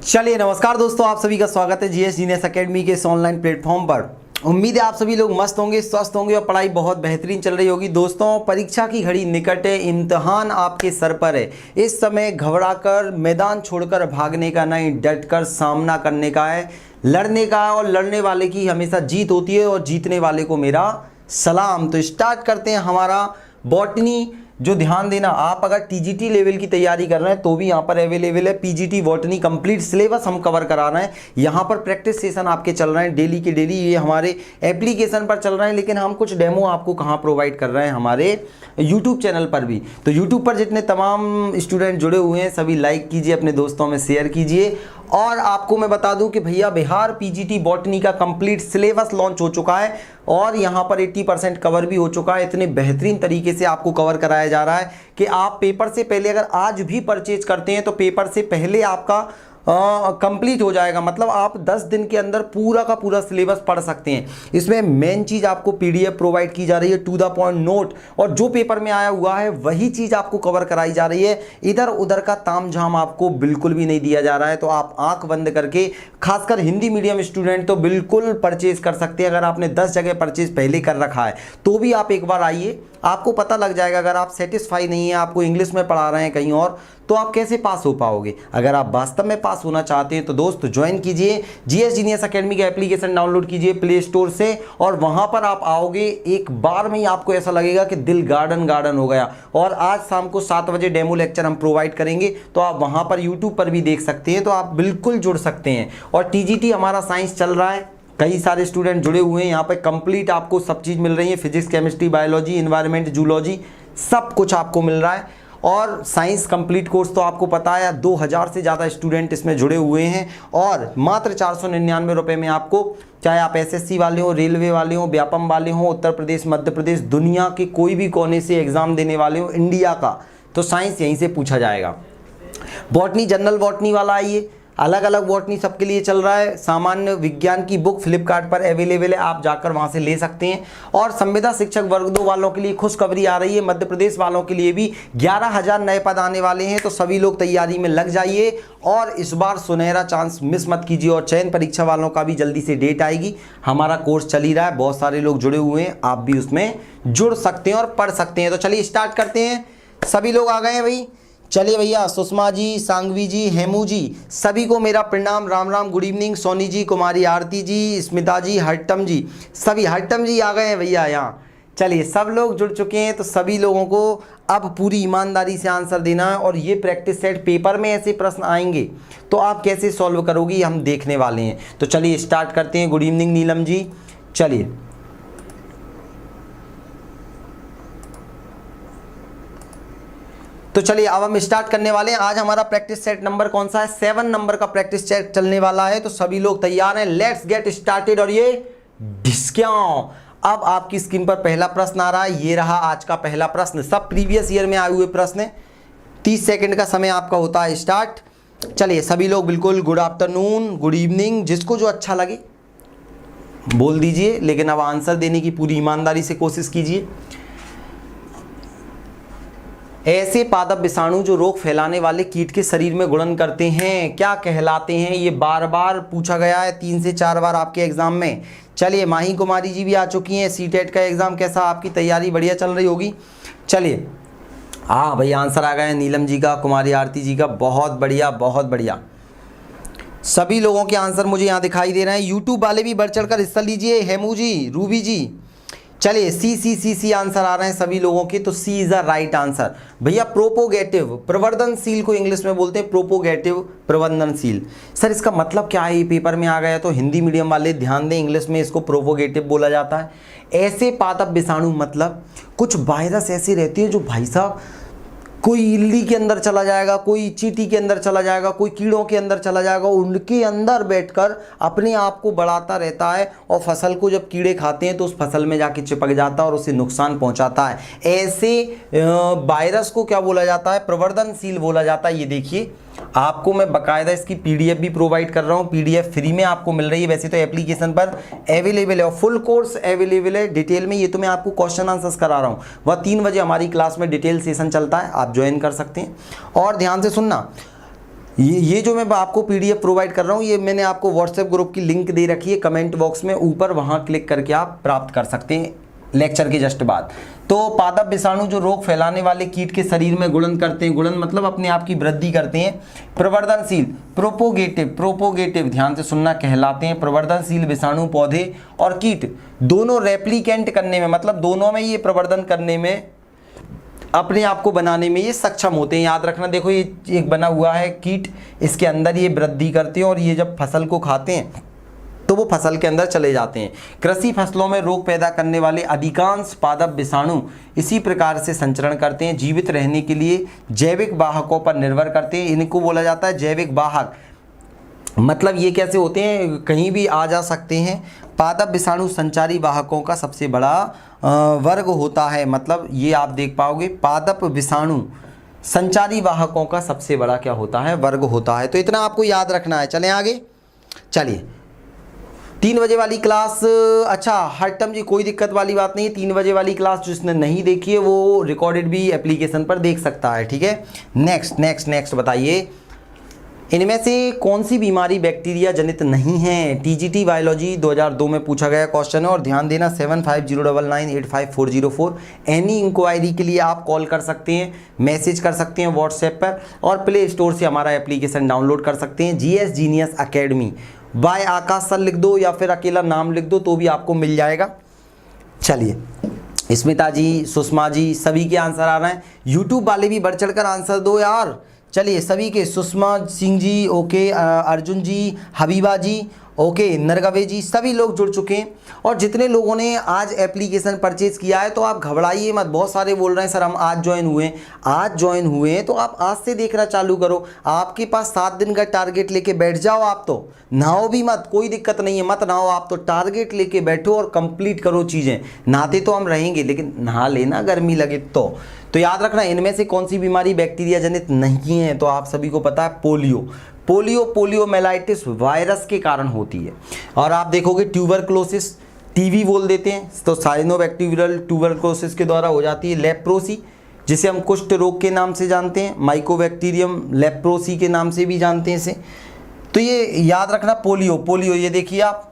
चलिए नमस्कार दोस्तों, आप सभी का स्वागत है जीएस जीनियस एकेडमी के इस ऑनलाइन प्लेटफॉर्म पर। उम्मीद है आप सभी लोग मस्त होंगे, स्वस्थ होंगे और पढ़ाई बहुत बेहतरीन चल रही होगी। दोस्तों, परीक्षा की घड़ी निकट है, इम्तिहान आपके सर पर है। इस समय घबराकर मैदान छोड़कर भागने का नहीं, डटकर सामना करने का है, लड़ने का है। और लड़ने वाले की हमेशा जीत होती है और जीतने वाले को मेरा सलाम। तो स्टार्ट करते हैं हमारा बॉटनी। जो ध्यान देना, आप अगर टीजीटी लेवल की तैयारी कर रहे हैं तो भी यहाँ पर अवेलेबल है पीजीटी बॉटनी कंप्लीट सिलेबस हम कवर करा रहे हैं। यहाँ पर प्रैक्टिस सेशन आपके चल रहे हैं डेली के डेली, ये हमारे एप्लीकेशन पर चल रहे हैं। लेकिन हम कुछ डेमो आपको कहाँ प्रोवाइड कर रहे हैं, हमारे यूट्यूब चैनल पर भी। तो यूट्यूब पर जितने तमाम स्टूडेंट जुड़े हुए हैं सभी लाइक कीजिए, अपने दोस्तों में शेयर कीजिए। और आपको मैं बता दूं कि भैया बिहार पीजीटी बॉटनी का कंप्लीट सिलेबस लॉन्च हो चुका है और यहां पर 80% कवर भी हो चुका है। इतने बेहतरीन तरीके से आपको कवर कराया जा रहा है कि आप पेपर से पहले अगर आज भी परचेज करते हैं तो पेपर से पहले आपका कंप्लीट हो जाएगा। मतलब आप 10 दिन के अंदर पूरा का पूरा सिलेबस पढ़ सकते हैं। इसमें मेन चीज़ आपको पीडीएफ प्रोवाइड की जा रही है, टू द पॉइंट नोट, और जो पेपर में आया हुआ है वही चीज़ आपको कवर कराई जा रही है। इधर उधर का तामझाम आपको बिल्कुल भी नहीं दिया जा रहा है। तो आप आंख बंद करके, खासकर हिंदी मीडियम स्टूडेंट तो बिल्कुल परचेज कर सकते हैं। अगर आपने 10 जगह परचेज पहले कर रखा है तो भी आप एक बार आइए, आपको पता लग जाएगा। अगर आप सेटिस्फाई नहीं है, आपको इंग्लिश में पढ़ा रहे हैं कहीं और, तो आप कैसे पास हो पाओगे। अगर आप वास्तव में पास होना चाहते हैं तो दोस्त ज्वाइन कीजिए जीएस जीनियस एकेडमी का एप्लीकेशन, डाउनलोड कीजिए प्ले स्टोर से। और वहां पर आप आओगे, एक बार में ही आपको ऐसा लगेगा कि दिल गार्डन गार्डन हो गया। और आज शाम को 7 बजे डेमो लेक्चर हम प्रोवाइड करेंगे, तो आप वहां पर यूट्यूब पर भी देख सकते हैं। तो आप बिल्कुल जुड़ सकते हैं। और टीजीटी हमारा साइंस चल रहा है, कई सारे स्टूडेंट जुड़े हुए हैं। यहाँ पे कंप्लीट आपको सब चीज़ मिल रही है, physics, chemistry, biology, environment, zoology, सब कुछ आपको मिल रहा है। और साइंस कंप्लीट कोर्स तो आपको पता है 2000 से ज़्यादा स्टूडेंट इसमें जुड़े हुए हैं। और मात्र 499 रुपये में आपको, चाहे आप एसएससी वाले हो, रेलवे वाले हो, व्यापम वाले हो, उत्तर प्रदेश, मध्य प्रदेश, दुनिया के कोई भी कोने से एग्ज़ाम देने वाले हो इंडिया का, तो साइंस यहीं से पूछा जाएगा। बॉटनी, जनरल बॉटनी वाला आइए, अलग अलग बॉटनी सबके लिए चल रहा है। सामान्य विज्ञान की बुक फ्लिपकार्ट पर अवेलेबल है, आप जाकर वहां से ले सकते हैं। और संविदा शिक्षक वर्ग 2 वालों के लिए खुशखबरी आ रही है, मध्य प्रदेश वालों के लिए भी 11,000 नए पद आने वाले हैं। तो सभी लोग तैयारी में लग जाइए और इस बार सुनहरा चांस मिस मत कीजिए। और चयन परीक्षा वालों का भी जल्दी से डेट आएगी। हमारा कोर्स चल ही रहा है, बहुत सारे लोग जुड़े हुए हैं, आप भी उसमें जुड़ सकते हैं और पढ़ सकते हैं। तो चलिए स्टार्ट करते हैं। सभी लोग आ गए हैं भाई? चलिए भैया, सुषमा जी, सांगवी जी, हेमू जी, सभी को मेरा प्रणाम, राम राम, गुड इवनिंग। सोनी जी, कुमारी आरती जी, स्मिता जी, हट्टम जी, सभी हट्टम जी आ गए हैं भैया यहाँ। चलिए सब लोग जुड़ चुके हैं। तो सभी लोगों को अब पूरी ईमानदारी से आंसर देना है। और ये प्रैक्टिस सेट पेपर में ऐसे प्रश्न आएंगे तो आप कैसे सॉल्व करोगी हम देखने वाले हैं। तो चलिए स्टार्ट करते हैं। Good evening Neelam ji. चलिए तो चलिए अब हम स्टार्ट करने वाले हैं। आज हमारा प्रैक्टिस सेट नंबर कौन सा है? 7 नंबर का प्रैक्टिस सेट चलने वाला है। तो सभी लोग तैयार हैं? Let's get started. और ये ढिसक्याओं, अब आपकी स्क्रीन पर पहला प्रश्न आ रहा है। ये रहा आज का पहला प्रश्न। सब प्रीवियस ईयर में आए हुए प्रश्न है। 30 सेकंड का समय आपका होता है स्टार्ट। चलिए सभी लोग बिल्कुल गुड आफ्टरनून, गुड इवनिंग, जिसको जो अच्छा लगे बोल दीजिए। लेकिन अब आंसर देने की पूरी ईमानदारी से कोशिश कीजिए। ऐसे पादप विषाणु जो रोग फैलाने वाले कीट के शरीर में गुणन करते हैं क्या कहलाते हैं? ये बार बार पूछा गया है, 3 से 4 बार आपके एग्जाम में। चलिए माही कुमारी जी भी आ चुकी हैं। सीटेट का एग्जाम कैसा, आपकी तैयारी बढ़िया चल रही होगी। चलिए हाँ भाई, आंसर आ गए हैं नीलम जी का, कुमारी आरती जी का, बहुत बढ़िया बहुत बढ़िया। सभी लोगों के आंसर मुझे यहाँ दिखाई दे रहे हैं। यूट्यूब वाले भी बढ़ चढ़ कर हिस्सा लीजिए। हेमू जी, रूबी जी, चलिए सी आंसर आ रहे हैं सभी लोगों के। तो सी इज द राइट आंसर भैया। प्रोपोगेटिव, प्रवर्धनशील को इंग्लिश में बोलते हैं प्रोपोगेटिव, प्रवर्धनशील। सर इसका मतलब क्या है? ये पेपर में आ गया। तो हिंदी मीडियम वाले ध्यान दें, इंग्लिश में इसको प्रोपोगेटिव बोला जाता है। ऐसे पादप विषाणु मतलब कुछ वायरस ऐसे रहते हैं जो भाई साहब कोई इल्ली के अंदर चला जाएगा, कोई चींटी के अंदर चला जाएगा, कोई कीड़ों के अंदर चला जाएगा, उनके अंदर बैठकर अपने आप को बढ़ाता रहता है। और फसल को जब कीड़े खाते हैं तो उस फसल में जाके चिपक जाता है और उसे नुकसान पहुंचाता है। ऐसे वायरस को क्या बोला जाता है? प्रवर्धनशील बोला जाता है। ये देखिए आपको मैं बकायदा इसकी पीडीएफ भी प्रोवाइड कर रहा हूँ। पीडीएफ फ्री में आपको मिल रही है, वैसे तो एप्लीकेशन पर अवेलेबल है और फुल कोर्स अवेलेबल है डिटेल में। ये तो मैं आपको क्वेश्चन आंसर्स करा रहा हूँ। वह 3 बजे हमारी क्लास में डिटेल सेशन चलता है, आप ज्वाइन कर सकते हैं। और ध्यान से सुनना, ये जो मैं आपको पीडीएफ प्रोवाइड कर रहा हूँ, ये मैंने आपको व्हाट्सएप ग्रुप की लिंक दे रखी है कमेंट बॉक्स में ऊपर, वहाँ क्लिक करके आप प्राप्त कर सकते हैं लेक्चर के जस्ट बाद। तो पादप विषाणु जो रोग फैलाने वाले कीट के शरीर में गुणन करते हैं, गुणन मतलब अपने आप की वृद्धि करते हैं। प्रवर्धनशील प्रोपोगेटिव ध्यान से सुनना, कहलाते हैं। प्रवर्धनशील विषाणु पौधे और कीट दोनों रेप्लिकेंट करने में, मतलब दोनों में ये प्रवर्धन करने में, अपने आप को बनाने में ये सक्षम होते हैं। याद रखना, देखो ये एक बना हुआ है कीट, इसके अंदर ये वृद्धि करते हैं और ये जब फसल को खाते हैं तो वो फसल के अंदर चले जाते हैं। कृषि फसलों में रोग पैदा करने वाले अधिकांश पादप विषाणु इसी प्रकार से संचरण करते हैं। जीवित रहने के लिए जैविक वाहकों पर निर्भर करते हैं। इनको बोला जाता है जैविक वाहक। मतलब ये कैसे होते हैं, कहीं भी आ जा सकते हैं। पादप विषाणु संचारी वाहकों का सबसे बड़ा वर्ग होता है। मतलब ये आप देख पाओगे, पादप विषाणु संचारी वाहकों का सबसे बड़ा क्या होता है, वर्ग होता है। तो इतना आपको याद रखना है। चलें आगे। चलिए 3 बजे वाली क्लास, अच्छा हर जी कोई दिक्कत वाली बात नहीं है। 3 बजे वाली क्लास जिसने नहीं देखी है वो रिकॉर्डेड भी एप्लीकेशन पर देख सकता है, ठीक है। नेक्स्ट बताइए, इनमें से कौन सी बीमारी बैक्टीरिया जनित नहीं है। टीजीटी बायोलॉजी 2002 में पूछा गया क्वेश्चन है। और ध्यान देना 7509985404। एनी इंक्वायरी के लिए आप कॉल कर सकते हैं, मैसेज कर सकते हैं व्हाट्सएप पर, और प्ले स्टोर से हमारा एप्लीकेशन डाउनलोड कर सकते हैं। जीएस जीनियस अकेडमी बाय आकाश सर लिख दो या फिर अकेला नाम लिख दो तो भी आपको मिल जाएगा। चलिए स्मिता जी, सुषमा जी, सभी के आंसर आ रहे हैं। यूट्यूब वाले भी बढ़ चढ़कर आंसर दो यार। चलिए सभी के, सुषमा सिंह जी ओके, अर्जुन जी, हबीबा जी ओके, नरगवे जी, सभी लोग जुड़ चुके हैं। और जितने लोगों ने आज एप्लीकेशन परचेज किया है तो आप घबराइए मत। बहुत सारे बोल रहे हैं सर हम आज ज्वाइन हुए हैं, तो आप आज से देखना चालू करो। आपके पास 7 दिन का टारगेट लेके बैठ जाओ। आप तो नहाओ भी मत, कोई दिक्कत नहीं है, मत नहाओ। आप तो टारगेट लेके बैठो और कंप्लीट करो चीज़ें। नहाते तो हम रहेंगे लेकिन नहा लेना गर्मी लगे तो याद रखना, इनमें से कौन सी बीमारी बैक्टीरिया जनित नहीं है। तो आप सभी को पता है पोलियोमाइलाइटिस वायरस के कारण होती है। और आप देखोगे ट्यूबरक्लोसिस, टीवी बोल देते हैं, तो साइनोबैक्टीरियल ट्यूबरक्लोसिस के द्वारा हो जाती है। लेप्रोसी जिसे हम कुष्ठ रोग के नाम से जानते हैं, माइकोबैक्टीरियम लेप्रोसी के नाम से भी जानते हैं इसे। तो ये याद रखना, पोलियो ये देखिए आप,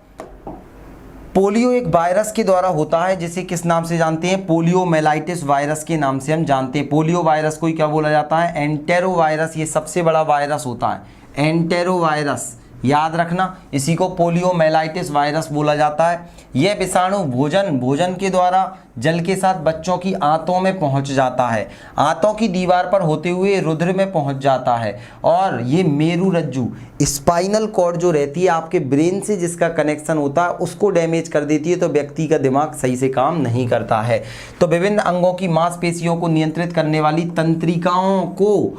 पोलियो एक वायरस के द्वारा होता है जिसे किस नाम से जानते हैं, पोलियोमाइलाइटिस वायरस के नाम से हम जानते हैं। पोलियो वायरस को क्या बोला जाता है, एंटेरो वायरस। ये सबसे बड़ा वायरस होता है, एंटेरो वायरस, याद रखना, इसी को पोलियोमाइलाइटिस वायरस बोला जाता है। यह विषाणु भोजन के द्वारा जल के साथ बच्चों की आंतों में पहुंच जाता है, आंतों की दीवार पर होते हुए रुधिर में पहुंच जाता है। और ये मेरु रज्जु, स्पाइनल कॉर्ड जो रहती है आपके ब्रेन से जिसका कनेक्शन होता है, उसको डैमेज कर देती है। तो व्यक्ति का दिमाग सही से काम नहीं करता है। तो विभिन्न अंगों की मांसपेशियों को नियंत्रित करने वाली तंत्रिकाओं को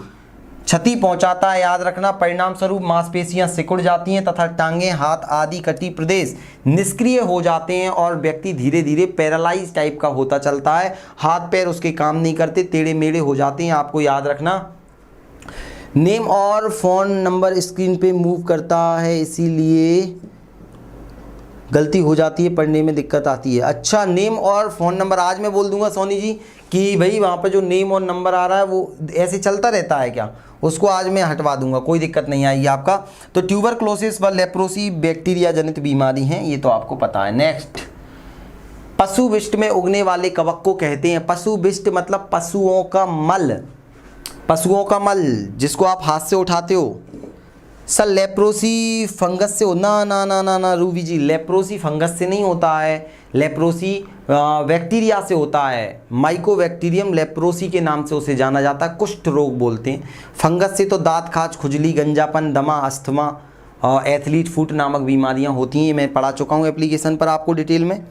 क्षति पहुंचाता है। याद रखना, परिणाम स्वरूप मांसपेशियां सिकुड़ जाती हैं तथा टांगे, हाथ आदि कटी प्रदेश निष्क्रिय हो जाते हैं और व्यक्ति धीरे धीरे पैरालाइज टाइप का होता चलता है। हाथ पैर उसके काम नहीं करते, टेढ़े मेढ़े हो जाते हैं। आपको याद रखना, नेम और फ़ोन नंबर स्क्रीन पे मूव करता है, इसीलिए गलती हो जाती है, पढ़ने में दिक्कत आती है। अच्छा, नेम और फ़ोन नंबर आज मैं बोल दूंगा सोनी जी कि भाई वहाँ पर जो नेम और नंबर आ रहा है वो ऐसे चलता रहता है क्या, उसको आज मैं हटवा दूंगा, कोई दिक्कत नहीं आएगी आपका। तो ट्यूबरक्लोसिस व लेप्रोसी बैक्टीरिया जनित बीमारी हैं, ये तो आपको पता है। नेक्स्ट, पशु विष्ट में उगने वाले कवक को कहते हैं, पशु विष्ट मतलब पशुओं का मल जिसको आप हाथ से उठाते हो। सर लेप्रोसी फंगस से हो, ना रूबी जी, लेप्रोसी फंगस से नहीं होता है, लेप्रोसी बैक्टीरिया से होता है। माइकोबैक्टीरियम लेप्रोसी के नाम से उसे जाना जाता है, कुष्ठ रोग बोलते हैं। फंगस से तो दांत खाज, खुजली, गंजापन, दमा, अस्थमा, एथलीट फुट नामक बीमारियां होती हैं। मैं पढ़ा चुका हूं एप्लीकेशन पर आपको डिटेल में।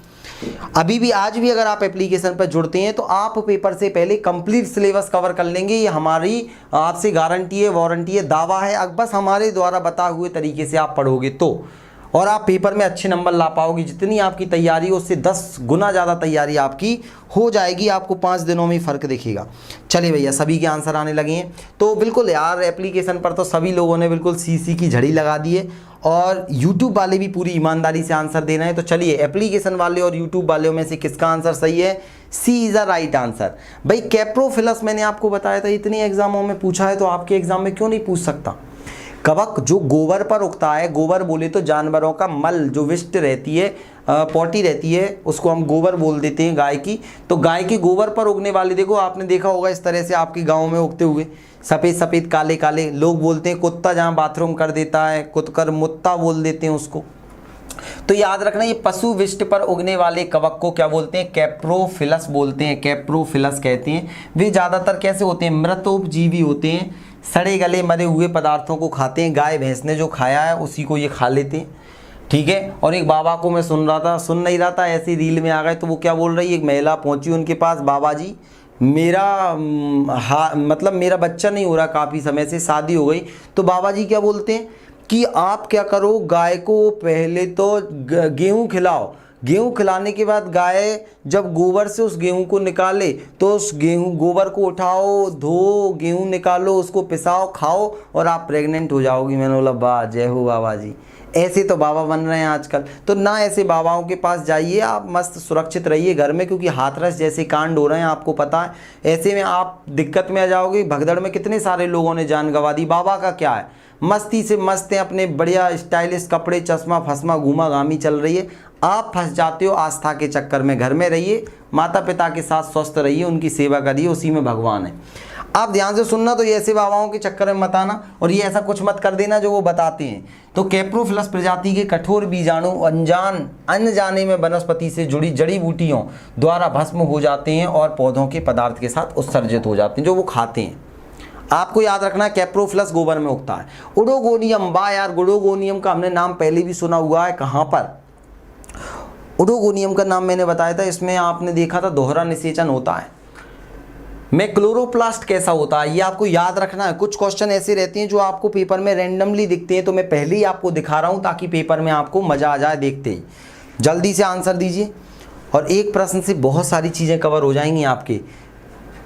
अभी भी आज भी अगर आप एप्लीकेशन पर जुड़ते हैं तो आप पेपर से पहले कंप्लीट सिलेबस कवर कर लेंगे, ये हमारी आपसे गारंटी है, वारंटी है, दावा है। अब बस हमारे द्वारा बताए हुए तरीके से आप पढ़ोगे तो, और आप पेपर में अच्छे नंबर ला पाओगे। जितनी आपकी तैयारी हो उससे 10 गुना ज़्यादा तैयारी आपकी हो जाएगी, आपको 5 दिनों में फ़र्क दिखेगा। चलिए भैया, सभी के आंसर आने लगे हैं तो बिल्कुल यार, एप्लीकेशन पर तो सभी लोगों ने बिल्कुल सीसी की झड़ी लगा दी है और यूट्यूब वाले भी पूरी ईमानदारी से आंसर दे रहे हैं। तो चलिए, एप्लीकेशन वाले और यूट्यूब वालों में से किसका आंसर सही है, सी इज़ द राइट आंसर। भाई कैप्रोफिलस मैंने आपको बताया था, इतने एग्जामों में पूछा है तो आपके एग्जाम में क्यों नहीं पूछ सकता। कवक जो गोबर पर उगता है, गोबर बोले तो जानवरों का मल जो विष्ट रहती है, पॉटी रहती है, उसको हम गोबर बोल देते हैं गाय की। तो गाय के गोबर पर उगने वाले, देखो आपने देखा होगा इस तरह से आपके गांव में उगते हुए सफ़ेद सफ़ेद काले काले, लोग बोलते हैं कुत्ता जहाँ बाथरूम कर देता है, कुतकर मुत्ता बोल देते हैं उसको। तो याद रखना ये पशु विष्ट पर उगने वाले कवक को क्या बोलते हैं, कैप्रोफिलस बोलते हैं, कैप्रोफिलस कहते हैं। वे ज़्यादातर कैसे होते हैं, मृतोपजीवी होते हैं, सड़े गले मरे हुए पदार्थों को खाते हैं, गाय भैंस ने जो खाया है उसी को ये खा लेते हैं, ठीक है। और एक बाबा को मैं सुन नहीं रहा था, ऐसी रील में आ गए, तो वो क्या बोल रही है, एक महिला पहुंची उनके पास, बाबा जी मेरा मतलब मेरा बच्चा नहीं हो रहा काफ़ी समय से, शादी हो गई। तो बाबा जी क्या बोलते हैं कि आप क्या करो, गाय को पहले तो गेहूँ खिलाओ, गेहूँ खिलाने के बाद गाय जब गोबर से उस गेहूँ को निकाले तो उस गेहूँ गोबर को उठाओ, धो, गेहूँ निकालो, उसको पिसाओ, खाओ और आप प्रेग्नेंट हो जाओगी। मैंने बोला वाह, जय हो बाबा जी। ऐसे तो बाबा बन रहे हैं आजकल, तो ना ऐसे बाबाओं के पास जाइए, आप मस्त सुरक्षित रहिए घर में, क्योंकि हाथरस जैसे कांड हो रहे हैं आपको पता है। ऐसे में आप दिक्कत में आ जाओगे। भगदड़ में कितने सारे लोगों ने जान गंवा दी। बाबा का क्या है, मस्ती से मस्त हैं, अपने बढ़िया स्टाइलिश कपड़े, चश्मा फसमा घूमा घामी चल रही है, आप फंस जाते हो आस्था के चक्कर में। घर में रहिए, माता पिता के साथ स्वस्थ रहिए, उनकी सेवा करिए, उसी में भगवान है। आप ध्यान से सुनना, तो ये ऐसे बाबाओं के चक्कर में मत आना और ये ऐसा कुछ मत कर देना जो वो बताते हैं। तो कैप्रोफिलस प्रजाति के कठोर बीजाणु अनजाने में वनस्पति से जुड़ी जड़ी बूटियों द्वारा भस्म हो जाते हैं और पौधों के पदार्थ के साथ उत्सर्जित हो जाते हैं जो वो खाते हैं। आपको याद रखना है कैप्रोफिलस गोबर में उगता है। उडोगोनियम, वाह यार, उडोगोनियम का हमने नाम पहले भी सुना हुआ है, कहाँ पर, उडोगोनियम का नाम मैंने बताया था, इसमें आपने देखा था दोहरा निषेचन होता है। में क्लोरोप्लास्ट कैसा होता है ये आपको याद रखना है। कुछ क्वेश्चन ऐसे रहते हैं जो आपको पेपर में रैंडमली दिखते हैं, तो मैं पहले ही आपको दिखा रहा हूं ताकि पेपर में आपको मजा आ जाए देखते ही। जल्दी से आंसर दीजिए और एक प्रश्न से बहुत सारी चीज़ें कवर हो जाएंगी आपके।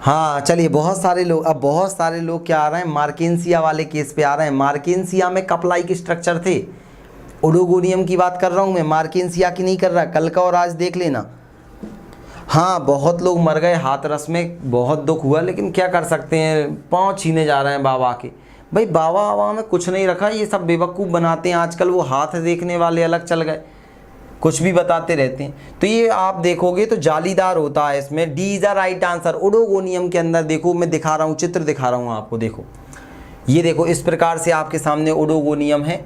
हाँ चलिए, बहुत सारे लोग क्या आ रहे हैं, मार्केंसिया वाले केस पे आ रहे हैं। मार्केंसिया में कप लाइक स्ट्रक्चर थे, ओडोगोनियम की बात कर रहा हूँ मैं, मार्केंसिया की नहीं कर रहा। कल का और आज देख लेना। हाँ, बहुत लोग मर गए हाथरस में, बहुत दुख हुआ, लेकिन क्या कर सकते हैं, पाँव छीने जा रहे हैं बाबा के। भाई बाबा में कुछ नहीं रखा, ये सब बेवकूफ़ बनाते हैं आजकल। वो हाथ देखने वाले अलग चल गए, कुछ भी बताते रहते हैं। तो ये आप देखोगे तो जालीदार होता है, इसमें D is the right answer. Oedogonium के अंदर देखो, मैं दिखा रहा हूँ, चित्र दिखा रहा हूँ आपको, देखो ये देखो, इस प्रकार से आपके सामने ओडोगोनियम है।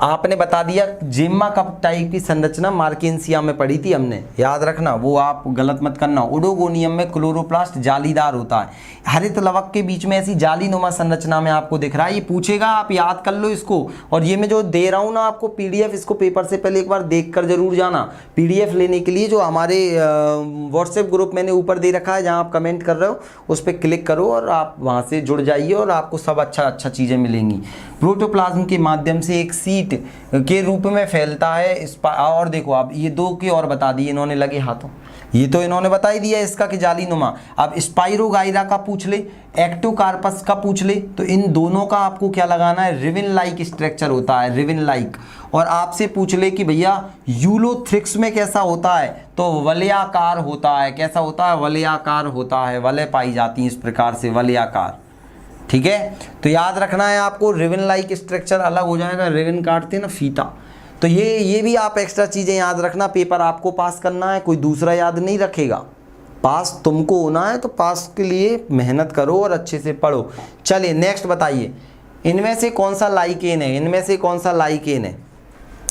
आपने बता दिया जिम्मा कप टाइप की संरचना मार्केंसिया में पढ़ी थी हमने, याद रखना, वो आप गलत मत करना। ओडोगोनियम में क्लोरोप्लास्ट जालीदार होता है, हरित लवक के बीच में ऐसी जाली नुमा संरचना में आपको दिख रहा है। ये पूछेगा, आप याद कर लो इसको। और ये मैं जो दे रहा हूँ ना आपको पीडीएफ, इसको पेपर से पहले एक बार देख कर जरूर जाना। पीडीएफ लेने के लिए जो हमारे व्हाट्सएप ग्रुप मैंने ऊपर दे रखा है, जहाँ आप कमेंट कर रहे हो, उस पर क्लिक करो और आप वहाँ से जुड़ जाइए और आपको सब अच्छा चीज़ें मिलेंगी। प्रोटोप्लाज्म के माध्यम से एक सीट के रूप में फैलता है। और देखो आप, ये दो के और बता दिए इन्होंने लगे हाथों, ये तो इन्होंने बता ही दिया इसका कि जाली नुमा। अब स्पाइरोगाइरा का पूछ ले, एक्टोकार्पस का पूछ ले, तो इन दोनों का आपको क्या लगाना है, रिविन लाइक स्ट्रक्चर होता है, रिविन लाइक। और आपसे पूछ ले कि भैया यूलोथ्रिक्स में कैसा होता है, तो वलयाकार होता है। कैसा होता है, वलयाकार होता है, वलय पाई जाती है इस प्रकार से, वलयाकार, ठीक है। तो याद रखना है आपको, रिविन लाइक स्ट्रक्चर अलग हो जाएगा, रिविन काटते हैं ना फीता। तो ये भी आप एक्स्ट्रा चीज़ें याद रखना, पेपर आपको पास करना है, कोई दूसरा याद नहीं रखेगा। पास तुमको होना है, तो पास के लिए मेहनत करो और अच्छे से पढ़ो। चलिए नेक्स्ट बताइए, इनमें से कौन सा लाइकेन है, इनमें से कौन सा लाइकेन है।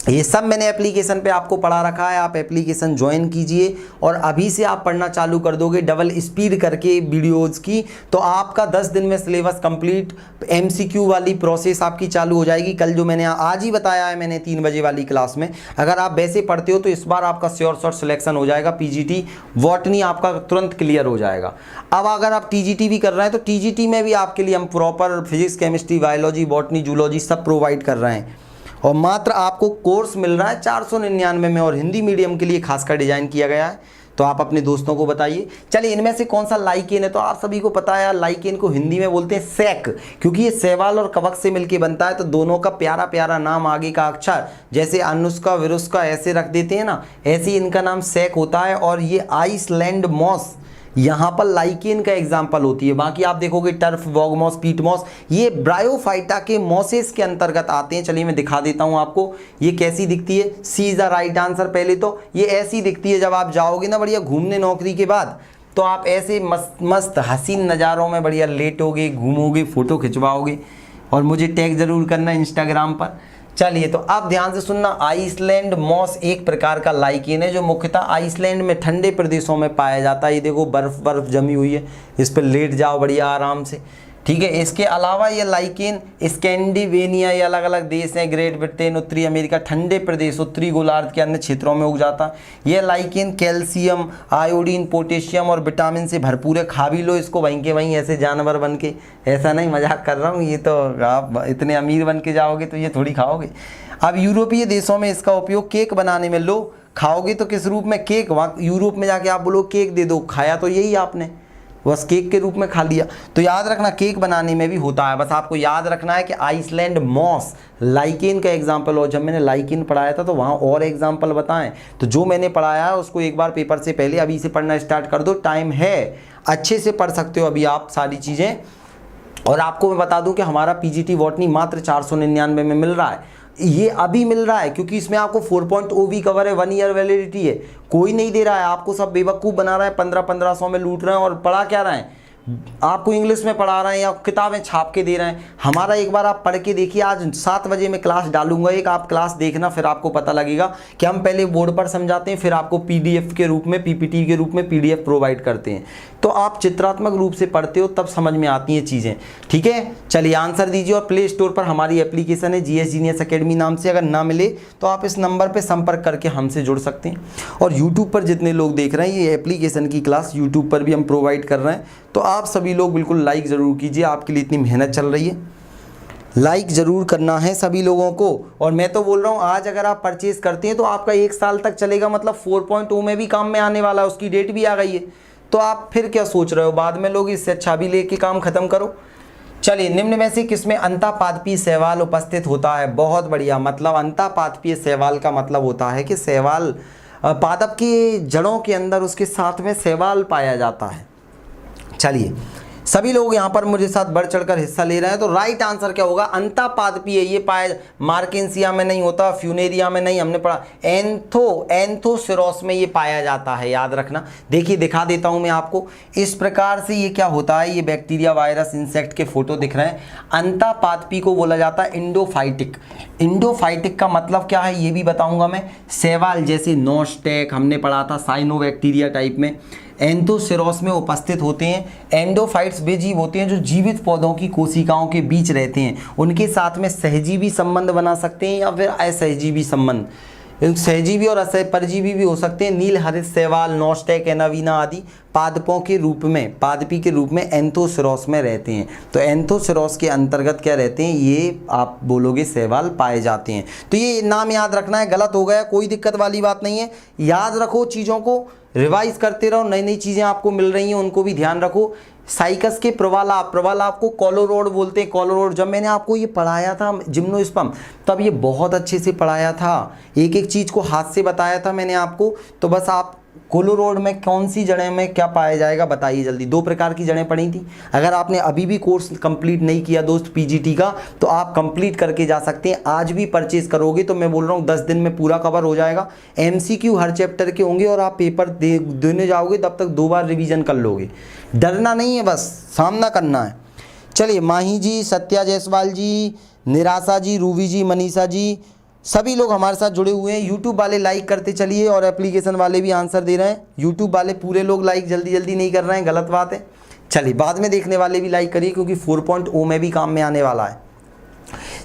ये सब मैंने एप्लीकेशन पे आपको पढ़ा रखा है, आप एप्लीकेशन ज्वाइन कीजिए और अभी से आप पढ़ना चालू कर दोगे डबल स्पीड करके वीडियोज़ की, तो आपका 10 दिन में सिलेबस कंप्लीट, एमसीक्यू वाली प्रोसेस आपकी चालू हो जाएगी। कल जो मैंने आज ही बताया है मैंने 3 बजे वाली क्लास में, अगर आप वैसे पढ़ते हो तो इस बार आपका श्योर शॉट सिलेक्शन हो जाएगा। पीजीटी बॉटनी आपका तुरंत क्लियर हो जाएगा। अब अगर आप टीजीटी भी कर रहे हैं तो टीजीटी में भी आपके लिए हम proper physics, chemistry, biology, botany, zoology सब प्रोवाइड कर रहे हैं। और मात्र आपको कोर्स मिल रहा है 499 में, और हिंदी मीडियम के लिए खासकर डिजाइन किया गया है। तो आप अपने दोस्तों को बताइए। चलिए, इनमें से कौन सा लाइकेन है, तो आप सभी को पता है लाइकेन को हिंदी में बोलते हैं सैक, क्योंकि ये शैवाल और कवक से मिलके बनता है। तो दोनों का प्यारा प्यारा नाम, आगे का अक्षर जैसे अनुष्का विरुष्का ऐसे रख देते हैं ना, ऐसे ही इनका नाम सैक होता है। और ये आइसलैंड मॉस यहाँ पर लाइकेन का एग्जाम्पल होती है। बाकी आप देखोगे टर्फ, वॉगमॉस, पीटमॉस, ये ब्रायोफाइटा के मॉसेस के अंतर्गत आते हैं। चलिए मैं दिखा देता हूँ आपको ये कैसी दिखती है। सी इज द राइट आंसर। पहले तो ये ऐसी दिखती है, जब आप जाओगे ना बढ़िया घूमने नौकरी के बाद, तो आप ऐसे मस्त मस्त हसीन नज़ारों में बढ़िया लेटोगे, घूमोगे, फ़ोटो खिंचवाओगे, और मुझे टैग ज़रूर करना इंस्टाग्राम पर। चलिए तो आप ध्यान से सुनना। आइसलैंड मॉस एक प्रकार का लाइकेन है जो मुख्यतः आइसलैंड में ठंडे प्रदेशों में पाया जाता है। ये देखो बर्फ़ बर्फ़ जमी हुई है, इस पर लेट जाओ बढ़िया आराम से, ठीक है। इसके अलावा ये लाइकेन स्कैंडिनेविया, ये अलग अलग देश हैं, ग्रेट ब्रिटेन, उत्तरी अमेरिका, ठंडे प्रदेश, उत्तरी गोलार्ध के अन्य क्षेत्रों में उग जाता है। ये लाइकेन कैल्शियम, आयोडीन, पोटेशियम और विटामिन से भरपूर है। खा भी लो इसको वहीं के वहीं ऐसे जानवर बन के, ऐसा नहीं मजाक कर रहा हूँ, ये तो आप इतने अमीर बन के जाओगे तो ये थोड़ी खाओगे। अब यूरोपीय देशों में इसका उपयोग केक बनाने में, लो खाओगे तो किस रूप में, केक। वहाँ यूरोप में जाके आप बोलो केक दे दो, खाया तो यही आपने, बस केक के रूप में खा लिया। तो याद रखना केक बनाने में भी होता है। बस आपको याद रखना है कि आइसलैंड मॉस लाइकेन का एग्जाम्पल, और जब मैंने लाइकेन पढ़ाया था तो वहाँ और एग्जाम्पल बताएं, तो जो मैंने पढ़ाया है उसको एक बार पेपर से पहले अभी से पढ़ना स्टार्ट कर दो, टाइम है, अच्छे से पढ़ सकते हो अभी आप सारी चीज़ें। और आपको मैं बता दूं कि हमारा पीजीटी बॉटनी मात्र 499 में मिल रहा है। ये अभी मिल रहा है क्योंकि इसमें आपको 4.0 कवर है, 1 ईयर वैलिडिटी है। कोई नहीं दे रहा है आपको, सब बेवकूफ़ बना रहा है, 1500 में लूट रहे हैं। और पढ़ा क्या रहे हैं, आपको इंग्लिश में पढ़ा रहे हैं या किताबें छाप के दे रहे हैं। हमारा एक बार आप पढ़ के देखिए, आज 7 बजे मैं क्लास डालूंगा, एक आप क्लास देखना, फिर आपको पता लगेगा कि हम पहले बोर्ड पर समझाते हैं, फिर आपको पीडीएफ के रूप में, पीपीटी के रूप में पीडीएफ प्रोवाइड करते हैं। तो आप चित्रात्मक रूप से पढ़ते हो तब समझ में आती हैं चीज़ें, ठीक है। चलिए आंसर दीजिए। और प्ले स्टोर पर हमारी एप्लीकेशन है जीएस जीनियस अकेडमी नाम से, अगर ना मिले तो आप इस नंबर पर संपर्क करके हमसे जुड़ सकते हैं। और यूट्यूब पर जितने लोग देख रहे हैं, ये एप्लीकेशन की क्लास यूट्यूब पर भी हम प्रोवाइड कर रहे हैं, तो आप सभी लोग बिल्कुल लाइक ज़रूर कीजिए, आपके लिए इतनी मेहनत चल रही है, लाइक ज़रूर करना है सभी लोगों को। और मैं तो बोल रहा हूँ आज अगर आप परचेज़ करते हैं तो आपका 1 साल तक चलेगा, मतलब 4.0 में भी काम में आने वाला है, उसकी डेट भी आ गई है। तो आप फिर क्या सोच रहे हो, बाद में लोग, इससे अच्छा भी लेके काम ख़त्म करो। चलिए, निम्न में से किसमें अंतःपादपीय शैवाल उपस्थित होता है। बहुत बढ़िया, मतलब अंतःपादपीय शैवाल का मतलब होता है कि शैवाल, पादप की जड़ों के अंदर उसके साथ में शैवाल पाया जाता है। चलिए, सभी लोग यहाँ पर मुझे साथ बढ़ चढ़कर हिस्सा ले रहे हैं, तो राइट आंसर क्या होगा, अंतःपादपीय। ये पाया मार्केंसिया में नहीं होता, फ्यूनेरिया में नहीं, हमने पढ़ा एंथोसिरोस में ये पाया जाता है, याद रखना। देखिए दिखा देता हूँ मैं आपको, इस प्रकार से ये क्या होता है, ये बैक्टीरिया, वायरस, इंसेक्ट के फोटो दिख रहे हैं। अंतःपादपीय को बोला जाता है इंडोफाइटिक। इंडोफाइटिक का मतलब क्या है ये भी बताऊंगा मैं। शैवाल जैसे नोस्टेक हमने पढ़ा था, साइनोबैक्टीरिया टाइप में एंथोसिरोस में उपस्थित होते हैं। एंडोफाइट्स वे जीव होते हैं जो जीवित पौधों की कोशिकाओं के बीच रहते हैं, उनके साथ में सहजीवी संबंध बना सकते हैं या फिर असहजीवी संबंध। सहजीवी और परजीवी भी हो सकते हैं। नील हरित शैवाल, नोस्टेक, एनावीना आदि पादपों के रूप में, पादपी के रूप में एंथोसिरोस में रहते हैं। तो एंथोसिरोस के अंतर्गत क्या रहते हैं, ये आप बोलोगे शैवाल पाए जाते हैं। तो ये नाम याद रखना है, गलत हो गया कोई दिक्कत वाली बात नहीं है, याद रखो, चीज़ों को रिवाइज करते रहो, नई नई चीज़ें आपको मिल रही हैं उनको भी ध्यान रखो। साइकस के प्रवालाप, प्रवालाप को कोलोरोड बोलते हैं। कोलोरोड जब मैंने आपको ये पढ़ाया था जिम्नोस्पर्म, तब ये बहुत अच्छे से पढ़ाया था, एक एक चीज़ को हाथ से बताया था मैंने आपको। तो बस आप कोलोरोड में कौन सी जड़ें में क्या पाया जाएगा बताइए जल्दी। 2 प्रकार की जड़ें पढ़ी थी। अगर आपने अभी भी कोर्स कंप्लीट नहीं किया दोस्त पीजीटी का, तो आप कंप्लीट करके जा सकते हैं। आज भी परचेज करोगे तो मैं बोल रहा हूँ 10 दिन में पूरा कवर हो जाएगा। एमसीक्यू हर चैप्टर के होंगे और आप पेपर देने जाओगे तब तक 2 बार रिवीजन कर लोगे। डरना नहीं है, बस सामना करना है। चलिए, माही जी, सत्या जायसवाल जी, निराशा जी, रूबी जी, मनीषा जी, सभी लोग हमारे साथ जुड़े हुए हैं। यूट्यूब वाले लाइक करते चलिए और एप्लीकेशन वाले भी आंसर दे रहे हैं। यूट्यूब वाले पूरे लोग लाइक जल्दी जल्दी नहीं कर रहे हैं, गलत बात है। चलिए, बाद में देखने वाले भी लाइक करिए क्योंकि 4.0 में भी काम में आने वाला है।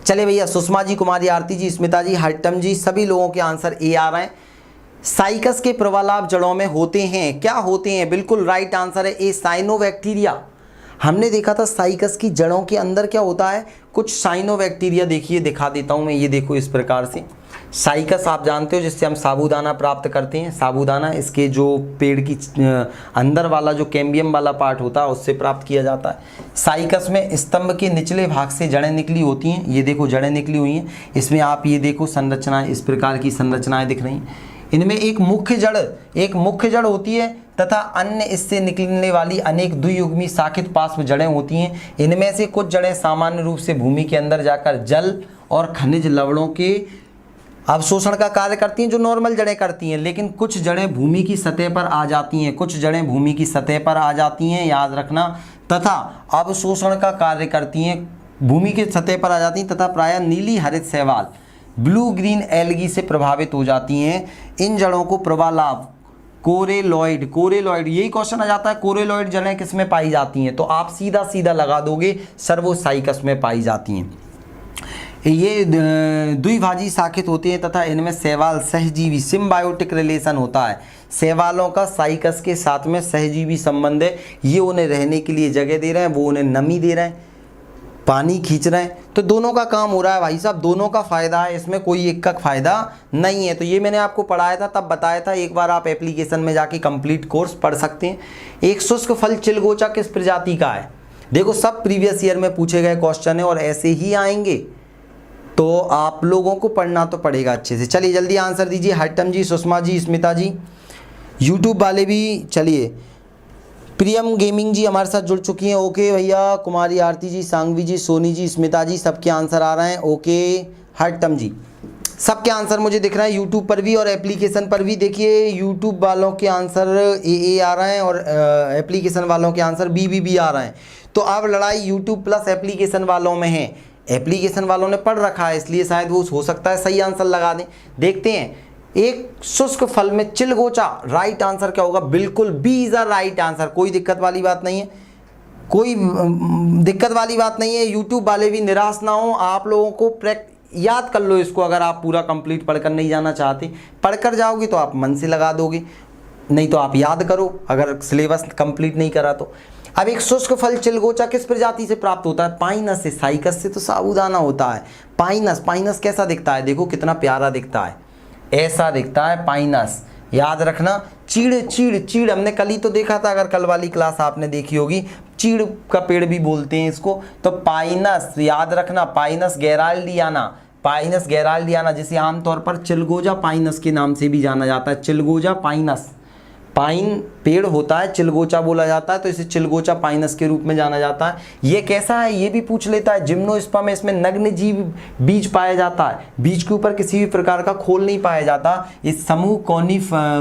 चलिए भैया, सुषमा जी, कुमारी आरती जी, स्मिता जी, हट्टम जी, सभी लोगों के आंसर ए आ रहे हैं। साइकस के प्रवालाप जड़ों में होते हैं, क्या होते हैं, बिल्कुल राइट आंसर है ए, साइनोबैक्टीरिया। हमने देखा था साइकस की जड़ों के अंदर क्या होता है, कुछ साइनोबैक्टीरिया। देखिए दिखा देता हूँ मैं, ये देखो इस प्रकार से साइकस आप जानते हो जिससे हम साबूदाना प्राप्त करते हैं। साबूदाना इसके जो पेड़ की अंदर वाला जो कैम्बियम वाला पार्ट होता है उससे प्राप्त किया जाता है। साइकस में स्तंभ के निचले भाग से जड़ें निकली होती हैं। ये देखो जड़ें निकली हुई हैं, इसमें आप ये देखो संरचनाएं, इस प्रकार की संरचनाएं दिख रही हैं। इनमें एक मुख्य जड़ होती है तथा अन्य इससे निकलने वाली अनेक द्वियुग्मी शाखित पार्श्व जड़ें होती हैं। इनमें से कुछ जड़ें सामान्य रूप से भूमि के अंदर जाकर जल और खनिज लवणों के अवशोषण का कार्य करती हैं, जो नॉर्मल जड़ें करती हैं, लेकिन कुछ जड़ें भूमि की सतह पर आ जाती हैं, कुछ जड़ें भूमि की सतह पर आ जाती हैं, याद रखना, तथा अवशोषण का कार्य करती हैं, भूमि की सतह पर आ जाती हैं तथा प्रायः नीली हरित शैवाल ब्लू ग्रीन एल्गी से प्रभावित हो जाती हैं। इन जड़ों को प्रवालाभ कोरेलॉइड यही क्वेश्चन आ जाता है, कोरेलॉइड जड़ें किस में पाई जाती हैं, तो आप सीधा सीधा लगा दोगे सर्वोसाइकस में पाई जाती हैं। ये द्विभाजी शाखित होते हैं तथा इनमें शैवाल सहजीवी सिम्बायोटिक रिलेशन होता है। शैवालों का साइकस के साथ में सहजीवी संबंध है, ये उन्हें रहने के लिए जगह दे रहे हैं, वो उन्हें नमी दे रहे हैं, पानी खींच रहे हैं, तो दोनों का काम हो रहा है भाई साहब, दोनों का फायदा है, इसमें कोई एक का फायदा नहीं है। तो ये मैंने आपको पढ़ाया था, तब बताया था, एक बार आप एप्लीकेशन में जाके कंप्लीट कोर्स पढ़ सकते हैं। एक शुष्क फल चिलगोचा किस प्रजाति का है? देखो सब प्रीवियस ईयर में पूछे गए क्वेश्चन है और ऐसे ही आएंगे, तो आप लोगों को पढ़ना तो पड़ेगा अच्छे से। चलिए जल्दी आंसर दीजिए, हट्टम जी, सुषमा जी, स्मिता जी, यूट्यूब वाले भी। चलिए प्रियम गेमिंग जी हमारे साथ जुड़ चुकी हैं, ओके भैया। कुमारी आरती जी, सांगवी जी, सोनी जी, स्मिता जी, सबके आंसर आ रहे हैं, ओके। हट्टम जी, सबके आंसर मुझे दिख रहे हैं यूट्यूब पर भी और एप्लीकेशन पर भी। देखिए यूट्यूब वालों के आंसर ए आ रहे हैं और एप्लीकेशन वालों के आंसर बी आ रहे हैं। तो अब लड़ाई यूट्यूब प्लस एप्लीकेशन वालों में है। एप्लीकेशन वालों ने पढ़ रखा है, इसलिए शायद वो हो सकता है सही आंसर लगा दें। देखते हैं, एक शुष्क फल में चिलगोचा, राइट आंसर क्या होगा? बिल्कुल B is a right answer, कोई दिक्कत वाली बात नहीं है, कोई दिक्कत वाली बात नहीं है। यूट्यूब वाले भी निराश ना हो, आप लोगों को याद कर लो इसको, अगर आप पूरा कंप्लीट पढ़कर नहीं जाना चाहते, पढ़कर जाओगे तो आप मन से लगा दोगे, नहीं तो आप याद करो अगर सिलेबस कंप्लीट नहीं करा तो। अब एक शुष्क फल चिलगोचा किस प्रजाति से प्राप्त होता है? पाइनस से। साइकस से तो साबूदाना होता है। पाइनस कैसा दिखता है? देखो कितना प्यारा दिखता है, ऐसा दिखता है पाइनस, याद रखना। चीड़ हमने कल ही तो देखा था, अगर कल वाली क्लास आपने देखी होगी, चीड़ का पेड़ भी बोलते हैं इसको, तो पाइनस याद रखना। पाइनस गैराल्डियाना जिसे आमतौर पर चिलगोजा पाइनस के नाम से भी जाना जाता है। चिलगोजा पाइनस, पाइन पेड़ होता है, चिलगोचा बोला जाता है, तो इसे चिलगोचा पाइनस के रूप में जाना जाता है। ये कैसा है ये भी पूछ लेता है। जिम्नोस्पर्म, इसमें नग्न जीव बीज पाया जाता है, बीज के ऊपर किसी भी प्रकार का खोल नहीं पाया जाता। इस समूह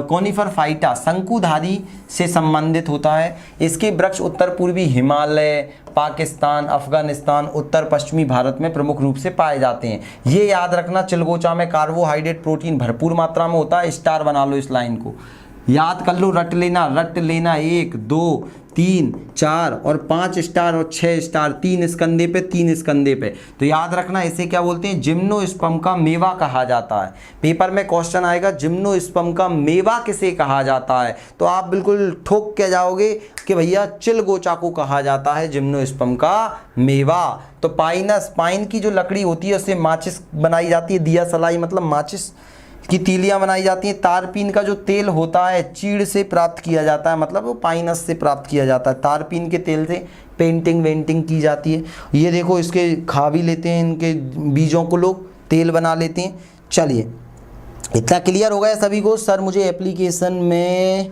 कॉनिफर फाइटा, शंकुधारी से संबंधित होता है। इसके वृक्ष उत्तर पूर्वी हिमालय, पाकिस्तान, अफगानिस्तान, उत्तर पश्चिमी भारत में प्रमुख रूप से पाए जाते हैं। ये याद रखना, चिलगोचा में कार्बोहाइड्रेट प्रोटीन भरपूर मात्रा में होता है। स्टार बना लो इस लाइन को, याद कर लो, रट लेना 1 2 3 4 और 5 स्टार और 6 स्टार, 3 इस कंधे पे। तो याद रखना इसे क्या बोलते हैं? जिम्नोस्पर्म का मेवा कहा जाता है। पेपर में क्वेश्चन आएगा जिम्नोस्पर्म का मेवा किसे कहा जाता है, तो आप बिल्कुल ठोक के जाओगे कि भैया चिलगोचा को कहा जाता है जिम्नोस्पर्म का मेवा। तो पाइन की जो लकड़ी होती है उससे माचिस बनाई जाती है, दिया सलाई मतलब माचिस की तीलियां बनाई जाती हैं। तारपीन का जो तेल होता है चीड़ से प्राप्त किया जाता है, मतलब वो पाइनस से प्राप्त किया जाता है। तारपीन के तेल से पेंटिंग वेंटिंग की जाती है। ये देखो इसके खा भी लेते हैं, इनके बीजों को लोग तेल बना लेते हैं। चलिए इतना क्लियर हो गया सभी को? सर मुझे एप्लीकेशन में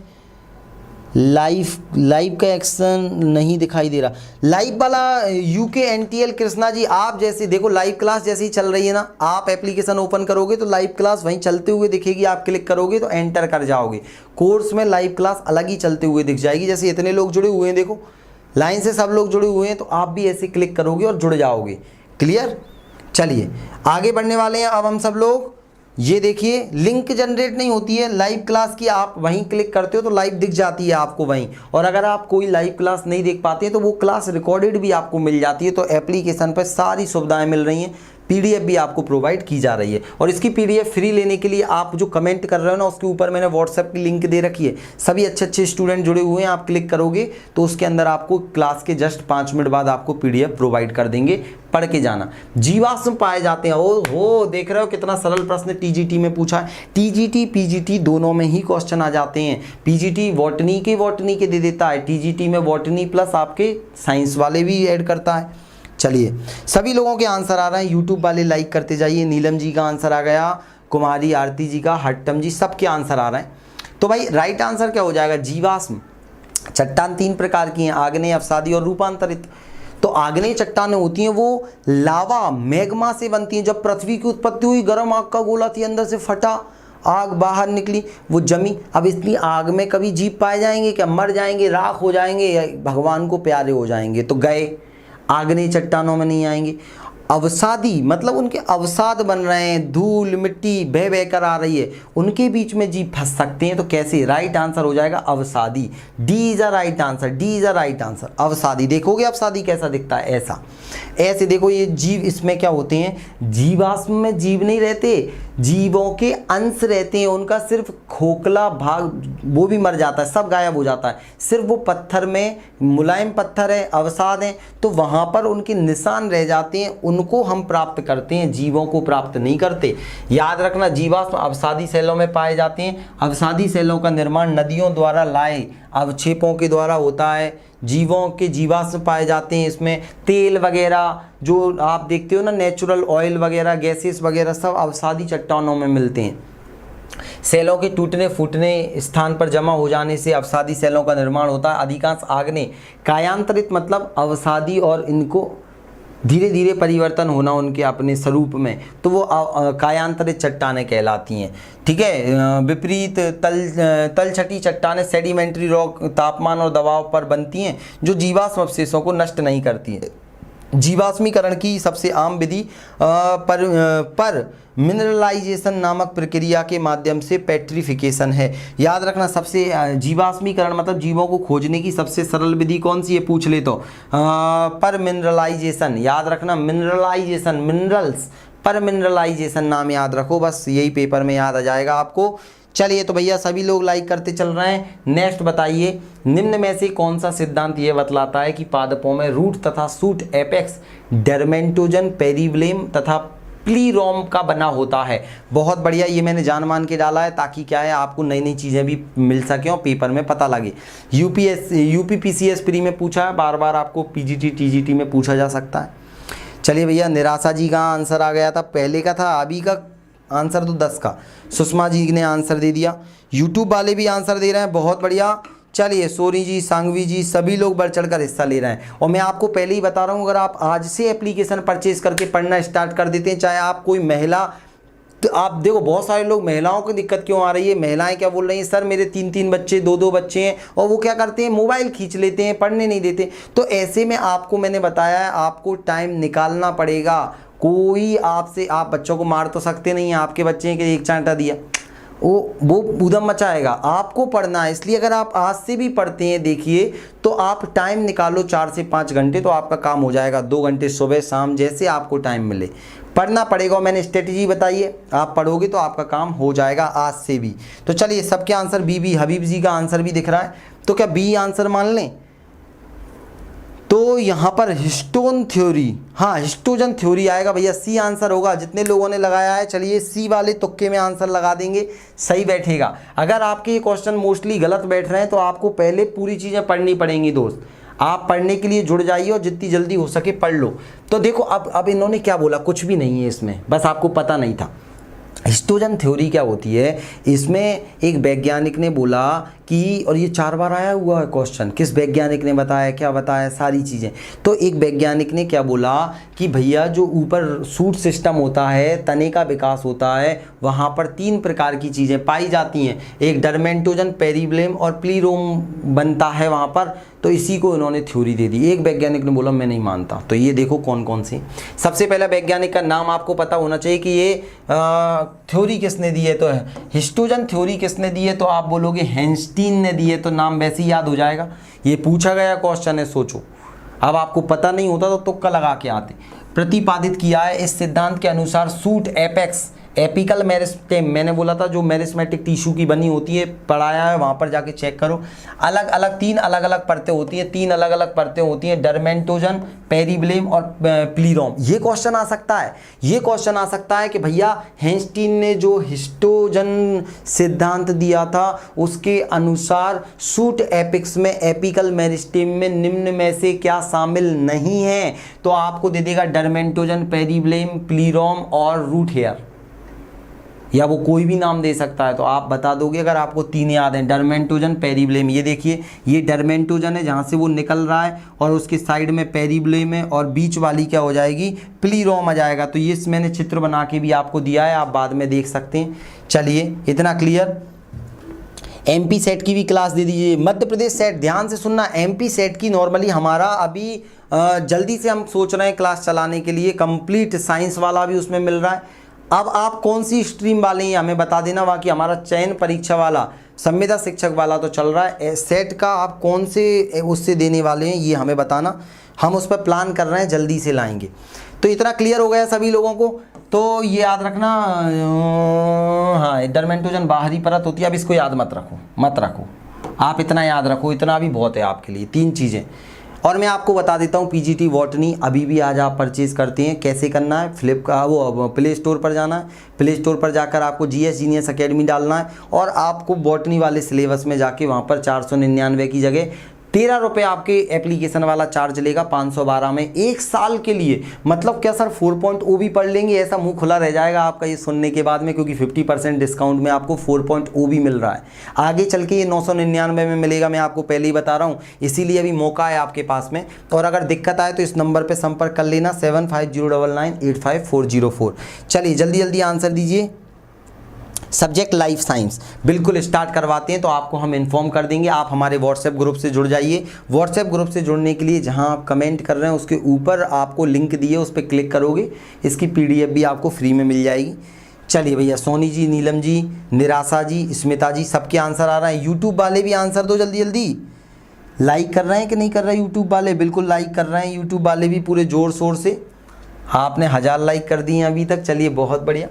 लाइव का एक्शन नहीं दिखाई दे रहा। लाइव वाला यूके एनटीएल कृष्णा जी, आप जैसे देखो लाइव क्लास जैसे ही चल रही है ना, आप एप्लीकेशन ओपन करोगे तो लाइव क्लास वहीं चलते हुए दिखेगी, आप क्लिक करोगे तो एंटर कर जाओगे। कोर्स में लाइव क्लास अलग ही चलते हुए दिख जाएगी। जैसे इतने लोग जुड़े हुए हैं, देखो लाइन से सब लोग जुड़े हुए हैं, तो आप भी ऐसे क्लिक करोगे और जुड़ जाओगे। क्लियर? चलिए आगे बढ़ने वाले हैं अब हम सब लोग। ये देखिए लिंक जनरेट नहीं होती है लाइव क्लास की, आप वहीं क्लिक करते हो तो लाइव दिख जाती है आपको वहीं। और अगर आप कोई लाइव क्लास नहीं देख पाते हैं तो वो क्लास रिकॉर्डेड भी आपको मिल जाती है। तो एप्लीकेशन पर सारी सुविधाएं मिल रही हैं, पीडीएफ भी आपको प्रोवाइड की जा रही है। और इसकी पीडीएफ फ्री लेने के लिए आप जो कमेंट कर रहे हो ना, उसके ऊपर मैंने व्हाट्सएप की लिंक दे रखी है। सभी अच्छे स्टूडेंट जुड़े हुए हैं, आप क्लिक करोगे तो उसके अंदर आपको क्लास के जस्ट 5 मिनट बाद आपको पीडीएफ प्रोवाइड कर देंगे, पढ़ के जाना। जीवाश्म पाए जाते हैं, ओ देख रहे हो कितना सरल प्रश्न टीजीटी में पूछा है। टीजीटी पीजीटी दोनों में ही क्वेश्चन आ जाते हैं। पीजीटी बॉटनी के दे देता है, टीजीटी में बॉटनी प्लस आपके साइंस वाले भी ऐड करता है। चलिए सभी लोगों के आंसर आ रहे हैं, यूट्यूब वाले लाइक करते जाइए। नीलम जी का आंसर आ गया, कुमारी आरती जी का, हट्टम जी, सबके आंसर आ रहे हैं। तो भाई राइट आंसर क्या हो जाएगा, जीवाश्म। चट्टान 3 प्रकार की हैं, आग्नेय, अवसादी और रूपांतरित। तो आग्नेय चट्टानें होती हैं वो लावा मैग्मा से बनती हैं। जब पृथ्वी की उत्पत्ति हुई, गर्म आग का गोला थी, अंदर से फटा, आग बाहर निकली, वो जमी। अब इतनी आग में कभी जीव पाए जाएंगे क्या, मर जाएंगे, राख हो जाएंगे, या भगवान को प्यारे हो जाएंगे, तो गए, आग्नेय चट्टानों में नहीं आएंगे। अवसादी मतलब उनके अवसाद बन रहे हैं, धूल मिट्टी बह बह कर आ रही है, उनके बीच में जीव फंस सकते हैं। तो कैसे, राइट आंसर हो जाएगा अवसादी। D is a right answer, D is a right answer, अवसादी। देखोगे अवसादी कैसा दिखता है, ऐसा ऐसे देखो ये जीव, इसमें क्या होते हैं, जीवाश्म में जीव नहीं रहते, जीवों के अंश रहते हैं, उनका सिर्फ खोखला भाग वो भी मर जाता है, सब गायब हो जाता है, सिर्फ वो पत्थर में, मुलायम पत्थर है, अवसाद है, तो वहाँ पर उनके निशान रह जाते हैं, उनको हम प्राप्त करते हैं, जीवों को प्राप्त नहीं करते। याद रखना, जीवाश्म अवसादी सेलों में पाए जाते हैं। अवसादी सेलों का निर्माण नदियों द्वारा लाए अवक्षेपों के द्वारा होता है। जीवों के जीवाश्म पाए जाते हैं, इसमें तेल वगैरह जो आप देखते हो ना, नेचुरल ऑयल वगैरह, गैसेस वगैरह, सब अवसादी चट्टानों में मिलते हैं। सेलों के टूटने फूटने स्थान पर जमा हो जाने से अवसादी सेलों का निर्माण होता है। अधिकांश आग्नेय कायांतरित मतलब अवसादी और इनको धीरे धीरे परिवर्तन होना उनके अपने स्वरूप में, तो वो कायांतरित चट्टानें कहलाती हैं। ठीक है, विपरीत तलछटी चट्टानें सेडिमेंट्री रॉक तापमान और दबाव पर बनती हैं जो जीवाश्म अवशेषों को नष्ट नहीं करती हैं। जीवाश्मीकरण की सबसे आम विधि पर मिनरलाइजेशन नामक प्रक्रिया के माध्यम से पेट्रिफिकेशन है। याद रखना, सबसे जीवाश्मीकरण मतलब जीवों को खोजने की सबसे सरल विधि कौन सी है पूछ ले तो पर मिनरलाइजेशन। याद रखना, मिनरलाइजेशन, मिनरल्स पर मिनरलाइजेशन नाम याद रखो, बस यही पेपर में याद आ जाएगा आपको। चलिए तो भैया सभी लोग लाइक करते चल रहे हैं। नेक्स्ट बताइए, निम्न में से कौन सा सिद्धांत ये बतलाता है कि पादपों में रूट तथा शूट एपेक्स डर्मेंटोजन पेरिवलेम तथा प्लीरोम का बना होता है। बहुत बढ़िया, ये मैंने जान मान के डाला है ताकि क्या है आपको नई नई चीज़ें भी मिल सकें और पेपर में पता लगे। यूपीपीसीएस प्री में पूछा है, बार बार आपको पीजीटी टीजीटी में पूछा जा सकता है। चलिए भैया, निराशा जी का आंसर आ गया था, पहले का था, अभी का आंसर तो 10 का सुषमा जी ने आंसर दे दिया। यूट्यूब वाले भी आंसर दे रहे हैं, बहुत बढ़िया। चलिए सोनी जी, सांगवी जी, सभी लोग बढ़ चढ़ कर हिस्सा ले रहे हैं। और मैं आपको पहले ही बता रहा हूँ, अगर आप आज से एप्लीकेशन परचेज करके पढ़ना स्टार्ट कर देते हैं, चाहे आप कोई महिला, तो आप देखो बहुत सारे लोग, महिलाओं को दिक्कत क्यों आ रही है, महिलाएं क्या बोल रही हैं, सर मेरे 3-3 बच्चे, 2-2 बच्चे हैं, और वो क्या करते हैं, मोबाइल खींच लेते हैं, पढ़ने नहीं देते। तो ऐसे में आपको मैंने बताया है, आपको टाइम निकालना पड़ेगा। कोई आपसे, आप बच्चों को मार तो सकते नहीं हैं, आपके बच्चे के एक चांटा दिया वो उधम मचाएगा, आपको पढ़ना है। इसलिए अगर आप आज से भी पढ़ते हैं, देखिए तो आप टाइम निकालो 4 से 5 घंटे, तो आपका काम हो जाएगा। 2 घंटे सुबह शाम, जैसे आपको टाइम मिले पढ़ना पड़ेगा। मैंने स्ट्रेटेजी बताई है, आप पढ़ोगे तो आपका काम हो जाएगा आज से भी। तो चलिए सबके आंसर बी हबीब जी का आंसर भी दिख रहा है, तो क्या बी आंसर मान लें? तो यहाँ पर हिस्टोन थ्योरी, हाँ हिस्टोजन थ्योरी आएगा भैया, सी आंसर होगा। जितने लोगों ने लगाया है, चलिए सी वाले तुक्के में आंसर लगा देंगे, सही बैठेगा। अगर आपके ये क्वेश्चन मोस्टली गलत बैठ रहे हैं तो आपको पहले पूरी चीज़ें पढ़नी पड़ेंगी दोस्त। आप पढ़ने के लिए जुड़ जाइए और जितनी जल्दी हो सके पढ़ लो। तो देखो अब इन्होंने क्या बोला, कुछ भी नहीं है इसमें, बस आपको पता नहीं था। हिस्टोजन थ्योरी क्या होती है, इसमें एक वैज्ञानिक ने बोला कि, और ये 4 बार आया हुआ है क्वेश्चन, किस वैज्ञानिक ने बताया, क्या बताया, सारी चीज़ें। तो एक वैज्ञानिक ने क्या बोला कि भैया जो ऊपर सूट सिस्टम होता है, तने का विकास होता है, वहाँ पर 3 प्रकार की चीज़ें पाई जाती हैं। एक डर्मेंटोजन, पेरिवलेम और प्लीरोम बनता है वहाँ पर। तो इसी को इन्होंने थ्योरी दे दी। एक वैज्ञानिक ने बोला मैं नहीं मानता। तो ये देखो कौन कौन सी। सबसे पहला वैज्ञानिक का नाम आपको पता होना चाहिए कि ये थ्योरी किसने दी है। तो हिस्टोजन थ्योरी किसने दी है, तो आप बोलोगे हेंस्टीन ने दी है, तो नाम वैसे ही याद हो जाएगा। ये पूछा गया क्वेश्चन है, सोचो। अब आपको पता नहीं होता तो तुक्का लगा के आते। प्रतिपादित किया है इस सिद्धांत के अनुसार सूट एपेक्स एपिकल मेरिस्टेम, मैंने बोला था जो मेरिस्मेटिक टिश्यू की बनी होती है, पढ़ाया है, वहाँ पर जाके चेक करो। अलग अलग 3 अलग अलग परतें होती हैं, 3 अलग अलग परतें होती हैं, डर्मेंटोजन, पेरिवलेम और प्लीरोम। ये क्वेश्चन आ सकता है, ये क्वेश्चन आ सकता है कि भैया हेंस्टीन ने जो हिस्टोजन सिद्धांत दिया था उसके अनुसार सूट एपिक्स में, एपिकल मेरिस्टेम में निम्न में से क्या शामिल नहीं है। तो आपको दे देगा डर्मेंटोजन, पेरिवलेम, प्लीरोम और रूट हेयर। या वो कोई भी नाम दे सकता है, तो आप बता दोगे अगर आपको 3 याद हैं। डर्मेंटोजन, पेरिब्लेम, ये देखिए ये डर्मेंटोजन है जहाँ से वो निकल रहा है, और उसके साइड में पेरिब्लेम है, और बीच वाली क्या हो जाएगी, प्लीरोम आ जाएगा। तो ये मैंने चित्र बना के भी आपको दिया है, आप बाद में देख सकते हैं। चलिए इतना क्लियर। एमपी सेट की भी क्लास दे दीजिए। मध्य प्रदेश सेट, ध्यान से सुनना, एमपी सेट की नॉर्मली हमारा अभी जल्दी से हम सोच रहे हैं क्लास चलाने के लिए, कंप्लीट साइंस वाला भी उसमें मिल रहा है। अब आप कौन सी स्ट्रीम वाले हैं हमें बता देना, बाकी हमारा चयन परीक्षा वाला, संविदा शिक्षक वाला तो चल रहा है। सेट का आप कौन से उससे देने वाले हैं ये हमें बताना, हम उस पर प्लान कर रहे हैं, जल्दी से लाएंगे। तो इतना क्लियर हो गया सभी लोगों को। तो ये याद रखना, हाँ डर्मेंटोजन बाहरी परत होती है, अब इसको याद मत रखो, आप इतना याद रखो, इतना भी बहुत है आपके लिए, 3 चीज़ें। और मैं आपको बता देता हूँ पीजीटी बॉटनी अभी भी आज आप परचेज़ करते हैं, कैसे करना है, वो प्ले स्टोर पर जाना है, प्ले स्टोर पर जाकर आपको जीएस जीनियस एकेडमी डालना है, और आपको बॉटनी वाले सिलेबस में जाके वहाँ पर 499 की जगह 13 रुपये आपके एप्लीकेशन वाला चार्ज लेगा 512 में 1 साल के लिए। मतलब क्या सर 4.0 भी पढ़ लेंगे, ऐसा मुंह खुला रह जाएगा आपका ये सुनने के बाद में, क्योंकि 50% डिस्काउंट में आपको 4.0 भी मिल रहा है। आगे चल के ये 999 में मिलेगा, मैं आपको पहले ही बता रहा हूँ, इसीलिए अभी मौका है आपके पास में। और अगर दिक्कत आए तो इस नंबर पर संपर्क कर लेना 7509985404। चलिए जल्दी जल्दी आंसर दीजिए। सब्जेक्ट लाइफ साइंस बिल्कुल स्टार्ट करवाते हैं, तो आपको हम इन्फॉर्म कर देंगे। आप हमारे व्हाट्सएप ग्रुप से जुड़ जाइए। व्हाट्सएप ग्रुप से जुड़ने के लिए जहां आप कमेंट कर रहे हैं उसके ऊपर आपको लिंक दिए, उस पर क्लिक करोगे, इसकी पीडीएफ भी आपको फ्री में मिल जाएगी। चलिए भैया, सोनी जी, नीलम जी, निराशा जी, स्मिता जी, सबके आंसर आ रहे हैं। यूट्यूब वाले भी आंसर दो जल्दी जल्दी। लाइक कर रहे हैं कि नहीं कर रहे यूट्यूब वाले? बिल्कुल लाइक कर रहे हैं यूट्यूब वाले भी पूरे ज़ोर शोर से। आपने 1000 लाइक कर दिए अभी तक, चलिए बहुत बढ़िया।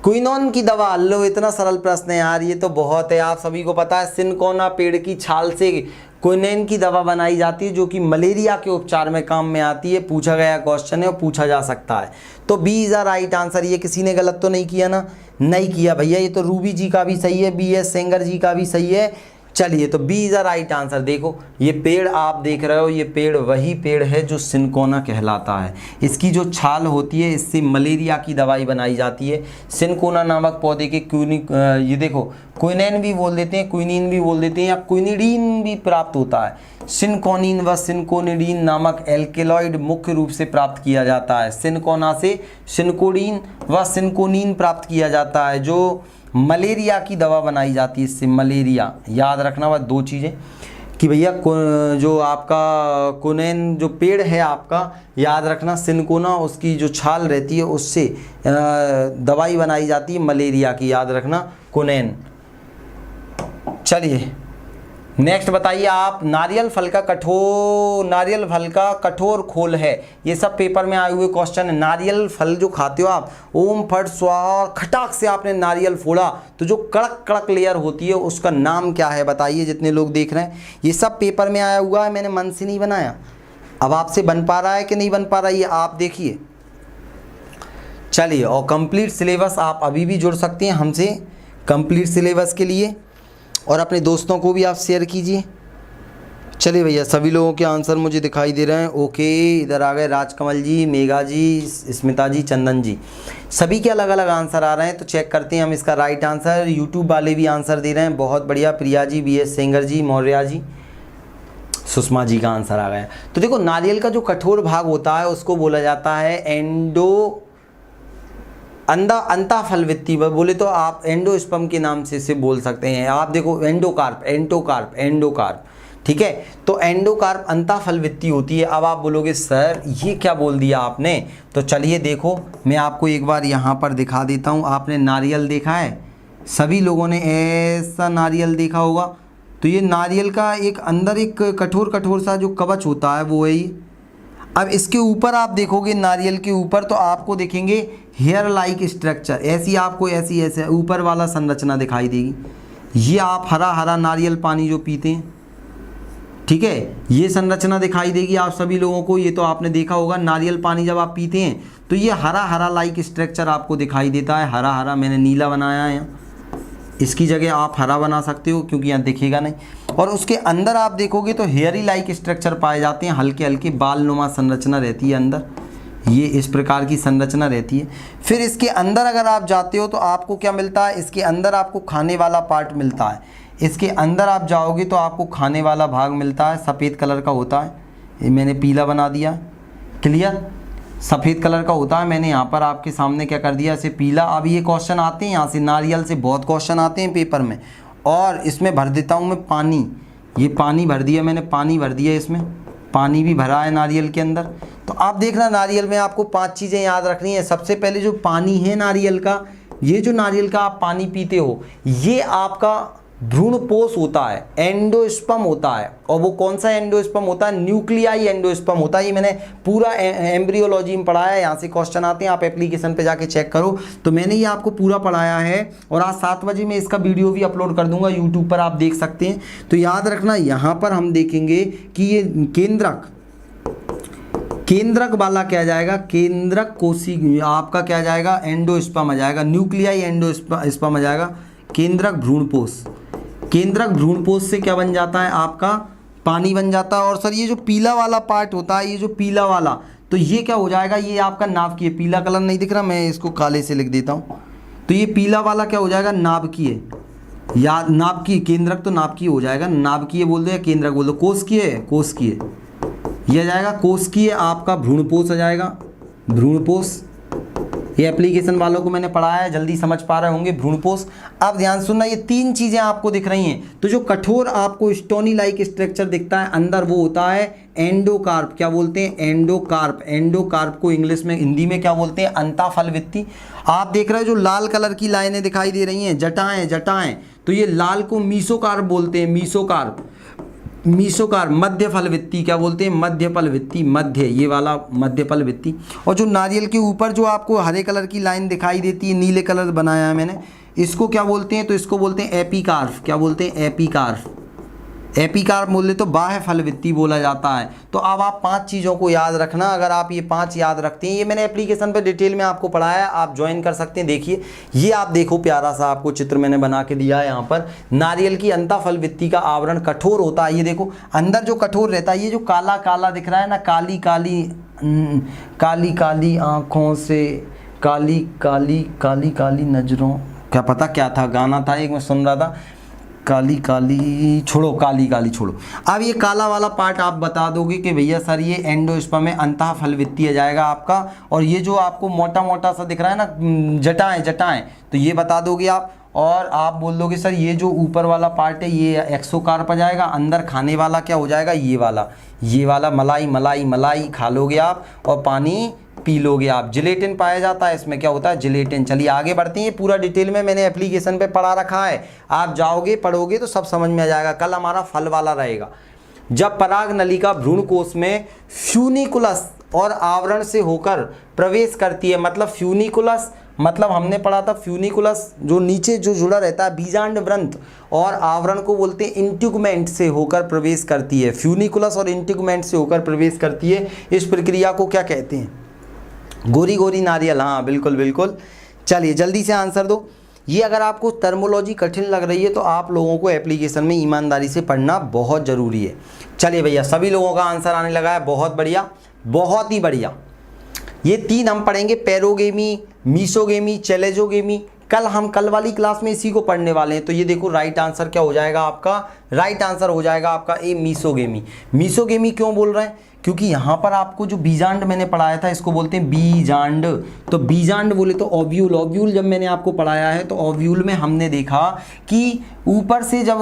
क्विनोन की दवा लो, इतना सरल प्रश्न है यार, ये तो बहुत है, आप सभी को पता है। सिनकोना पेड़ की छाल से क्विनोन की दवा बनाई जाती है, जो कि मलेरिया के उपचार में काम में आती है। पूछा गया क्वेश्चन है और पूछा जा सकता है। तो B is a right answer. ये किसी ने गलत तो नहीं किया ना? नहीं किया भैया, ये तो रूबी जी का भी सही है, BS सेंगर जी का भी सही है। चलिए, तो B is a right answer. देखो ये पेड़ आप देख रहे हो, ये पेड़ वही पेड़ है जो सिनकोना कहलाता है। इसकी जो छाल होती है, इससे मलेरिया की दवाई बनाई जाती है। सिनकोना नामक पौधे के ये देखो, क्विनैन भी बोल देते हैं, क्विनीन भी बोल देते हैं, या क्विनिडीन भी प्राप्त होता है। सिनकोनिन व सिनकोनिडीन नामक एल्केलॉइड मुख्य रूप से प्राप्त किया जाता है। सिनकोना से सिनकोडीन व सिनकोनिन प्राप्त किया जाता है, जो मलेरिया की दवा बनाई जाती है इससे। मलेरिया याद रखना बस 2 चीज़ें कि भैया, जो आपका क्विनैन जो पेड़ है आपका, याद रखना सिनकोना, उसकी जो छाल रहती है उससे दवाई बनाई जाती है मलेरिया की, याद रखना क्विनैन। चलिए नेक्स्ट बताइए आप। नारियल फल का कठोर खोल है, ये सब पेपर में आए हुए क्वेश्चन है। नारियल फल जो खाते हो आप, ओम फट स्वाहा, खटाक से आपने नारियल फोड़ा तो जो कड़क कड़क लेयर होती है उसका नाम क्या है बताइए, जितने लोग देख रहे हैं। ये सब पेपर में आया हुआ है, मैंने मन से नहीं बनाया। अब आपसे बन पा रहा है कि नहीं बन पा रहा है, ये आप देखिए। चलिए, और कंप्लीट सिलेबस आप अभी भी जुड़ सकते हैं हमसे कंप्लीट सिलेबस के लिए, और अपने दोस्तों को भी आप शेयर कीजिए। चलिए भैया, सभी लोगों के आंसर मुझे दिखाई दे रहे हैं। ओके, इधर आ गए राजकमल जी, मेघा जी, स्मिता जी, चंदन जी, सभी के अलग अलग आंसर आ रहे हैं। तो चेक करते हैं हम इसका राइट आंसर। यूट्यूब वाले भी आंसर दे रहे हैं, बहुत बढ़िया। प्रिया जी, BS सेंगर जी, मौर्या जी, सुषमा जी का आंसर आ गया। तो देखो, नारियल का जो कठोर भाग होता है उसको बोला जाता है अंताफलवित्ती, बोले तो आप एंडोस्पर्म के नाम से इसे बोल सकते हैं। आप देखो, एंडोकार्प, ठीक है। तो एंडोकार्प अंताफलवित्ती होती है। अब आप बोलोगे सर ये क्या बोल दिया आपने, तो चलिए देखो, मैं आपको एक बार यहाँ पर दिखा देता हूँ। आपने नारियल देखा है, सभी लोगों ने ऐसा नारियल देखा होगा। तो ये नारियल का एक अंदर एक कठोर सा जो कवच होता है वो है ये। अब इसके ऊपर आप देखोगे, नारियल के ऊपर, तो आपको देखेंगे हेयर लाइक स्ट्रक्चर, ऐसी आपको ऐसी ऊपर वाला संरचना दिखाई देगी। ये आप हरा नारियल पानी जो पीते हैं, ठीक है, ये संरचना दिखाई देगी आप सभी लोगों को। ये तो आपने देखा होगा, नारियल पानी जब आप पीते हैं तो ये हरा लाइक स्ट्रक्चर आपको दिखाई देता है। हरा मैंने नीला बनाया है यहाँ, इसकी जगह आप हरा बना सकते हो क्योंकि यहाँ दिखेगा नहीं। और उसके अंदर आप देखोगे तो हेयरी लाइक स्ट्रक्चर पाए जाते हैं, हल्के बाल नुमा संरचना रहती है अंदर। ये इस प्रकार की संरचना रहती है। फिर इसके अंदर अगर आप जाते हो तो आपको क्या मिलता है, इसके अंदर आपको खाने वाला पार्ट मिलता है। इसके अंदर आप जाओगे तो आपको खाने वाला भाग मिलता है, सफ़ेद कलर का होता है। ये मैंने पीला बना दिया, क्लियर, सफ़ेद कलर का होता है। मैंने यहाँ पर आपके सामने क्या कर दिया, इसे पीला। अब ये क्वेश्चन आते हैं यहाँ से, नारियल से बहुत क्वेश्चन आते हैं पेपर में, और इसमें भर देता हूँ मैं पानी। ये पानी भर दिया मैंने, पानी भर दिया, इसमें पानी भी भरा है नारियल के अंदर। तो आप देखना नारियल में आपको 5 चीज़ें याद रखनी है। सबसे पहले जो पानी है नारियल का, ये जो नारियल का आप पानी पीते हो, ये आपका भ्रूणपोष होता है, एंडोस्पर्म होता है। और वो कौन सा एंडोस्पर्म होता है, न्यूक्लियाई एंडोस्पर्म होता है। ये मैंने पूरा एम्ब्रियोलॉजी में पढ़ाया है, यहाँ से क्वेश्चन आते हैं, आप एप्लीकेशन पे जाके चेक करो। तो मैंने ये आपको पूरा पढ़ाया है, और आज 7 बजे मैं इसका वीडियो भी अपलोड कर दूंगा यूट्यूब पर, आप देख सकते हैं। तो याद रखना, यहाँ पर हम देखेंगे कि ये केंद्रक वाला क्या जाएगा, केंद्रक कोशी आपका क्या जाएगा, एंडोस्पर्म आ जाएगा, न्यूक्लियाई एंडोस्पर्म आ जाएगा, केंद्रक भ्रूणपोष। केंद्रक भ्रूणपोष से क्या बन जाता है, आपका पानी बन जाता है। और सर ये जो पीला वाला पार्ट होता है, ये जो पीला वाला, तो ये क्या हो जाएगा, ये आपका नाभिकीय। पीला कलर नहीं दिख रहा, मैं इसको काले से लिख देता हूँ। तो ये पीला वाला क्या हो जाएगा, नाभिकीय, या नाभिकीय। केंद्रक तो नाभिकीय हो जाएगा, नाभिकीय बोल दो या केंद्रक बोल दो। कोशिकीय है, कोशिकीय, यह जाएगा कोशिकीय, आपका भ्रूणपोष आ जाएगा, भ्रूणपोष। ये एप्लीकेशन वालों को मैंने पढ़ाया है, जल्दी समझ पा रहे होंगे, भ्रूणपोष। अब ध्यान सुनना, ये 3 चीज़ें आपको दिख रही हैं। तो जो कठोर आपको स्टोनी लाइक स्ट्रक्चर दिखता है अंदर, वो होता है एंडोकार्प। क्या बोलते हैं, एंडोकार्प। एंडोकार्प को इंग्लिश में, हिंदी में क्या बोलते हैं, अंतःफलवित्ती। आप देख रहे हो जो लाल कलर की लाइनें दिखाई दे रही हैं, जटाएं, जटाएं, तो ये लाल को मीसोकार्प बोलते हैं, मीसोकार्प। मीसोकार्प मध्य फलवित्ती, क्या बोलते हैं, मध्य फलवित्ती, मध्य, ये वाला मध्य फलवित्ती। और जो नारियल के ऊपर जो आपको हरे कलर की लाइन दिखाई देती है, नीले कलर बनाया है मैंने, इसको क्या बोलते हैं, तो इसको बोलते हैं एपिकार्प। क्या बोलते हैं, एपिकार्प। एपिकार्प बोले तो बाह्य फलवित्ती बोला जाता है। तो अब आप 5 चीज़ों को याद रखना। अगर आप ये 5 याद रखते हैं, ये मैंने एप्लीकेशन पे डिटेल में आपको पढ़ाया है, आप ज्वाइन कर सकते हैं। देखिए ये आप देखो, प्यारा सा आपको चित्र मैंने बना के दिया है। यहाँ पर नारियल की अंतःफलवित्ती का आवरण कठोर होता है। ये देखो अंदर जो कठोर रहता है, ये जो काला काला दिख रहा है ना, काली काली काली काली आँखों से, काली काली काली काली नजरों, क्या पता क्या था, गाना था एक मैं सुन रहा था, काली काली छोड़ो, काली काली छोड़ो। अब ये काला वाला पार्ट आप बता दोगे कि भैया सर ये एंडोस्पर्म में अंतःफलवित्ती आ जाएगा आपका। और ये जो आपको मोटा मोटा सा दिख रहा है ना, जटाएं, जटाएं, तो ये बता दोगे आप। और आप बोल दोगे सर ये जो ऊपर वाला पार्ट है ये एक्सोकार्प आ जाएगा। अंदर खाने वाला क्या हो जाएगा, ये वाला मलाई मलाई मलाई खा लोगे आप, और पानी पी लोगे आप। जिलेटिन पाया जाता है इसमें, क्या होता है, जिलेटिन। चलिए आगे बढ़ते हैं, पूरा डिटेल में मैंने एप्लीकेशन पे पढ़ा रखा है, आप जाओगे पढ़ोगे तो सब समझ में आ जाएगा। कल हमारा फल वाला रहेगा। जब पराग नलिका भ्रूणकोश में फ्यूनिकुलस और आवरण से होकर प्रवेश करती है, मतलब फ्यूनिकुलस मतलब हमने पढ़ा था, फ्यूनिकुलस जो नीचे जो जुड़ा रहता है बीजांड व्रंत, और आवरण को बोलते हैं इंट्यूगमेंट से होकर प्रवेश करती है। फ्यूनिकुलस और इंट्यूगमेंट से होकर प्रवेश करती है, इस प्रक्रिया को क्या कहते हैं, गोरी गोरी नारियल। हाँ बिल्कुल बिल्कुल। चलिए जल्दी से आंसर दो। ये अगर आपको टर्मोलॉजी कठिन लग रही है तो आप लोगों को एप्लीकेशन में ईमानदारी से पढ़ना बहुत ज़रूरी है। चलिए भैया सभी लोगों का आंसर आने लगा है, बहुत बढ़िया, बहुत ही बढ़िया। ये 3 हम पढ़ेंगे, पेरोगेमी, मीसोगेमी, चेलेजोगेमी। कल वाली क्लास में इसी को पढ़ने वाले हैं। तो ये देखो राइट आंसर क्या हो जाएगा आपका, राइट आंसर हो जाएगा आपका ए, मीसोगेमी। मीसोगेमी क्यों बोल रहे हैं, क्योंकि यहाँ पर आपको जो बीजांड मैंने पढ़ाया था इसको बोलते हैं बीजांड। तो बीजांड बोले तो ओव्यूल, ओव्यूल जब मैंने आपको पढ़ाया है तो ओव्यूल में हमने देखा कि ऊपर से जब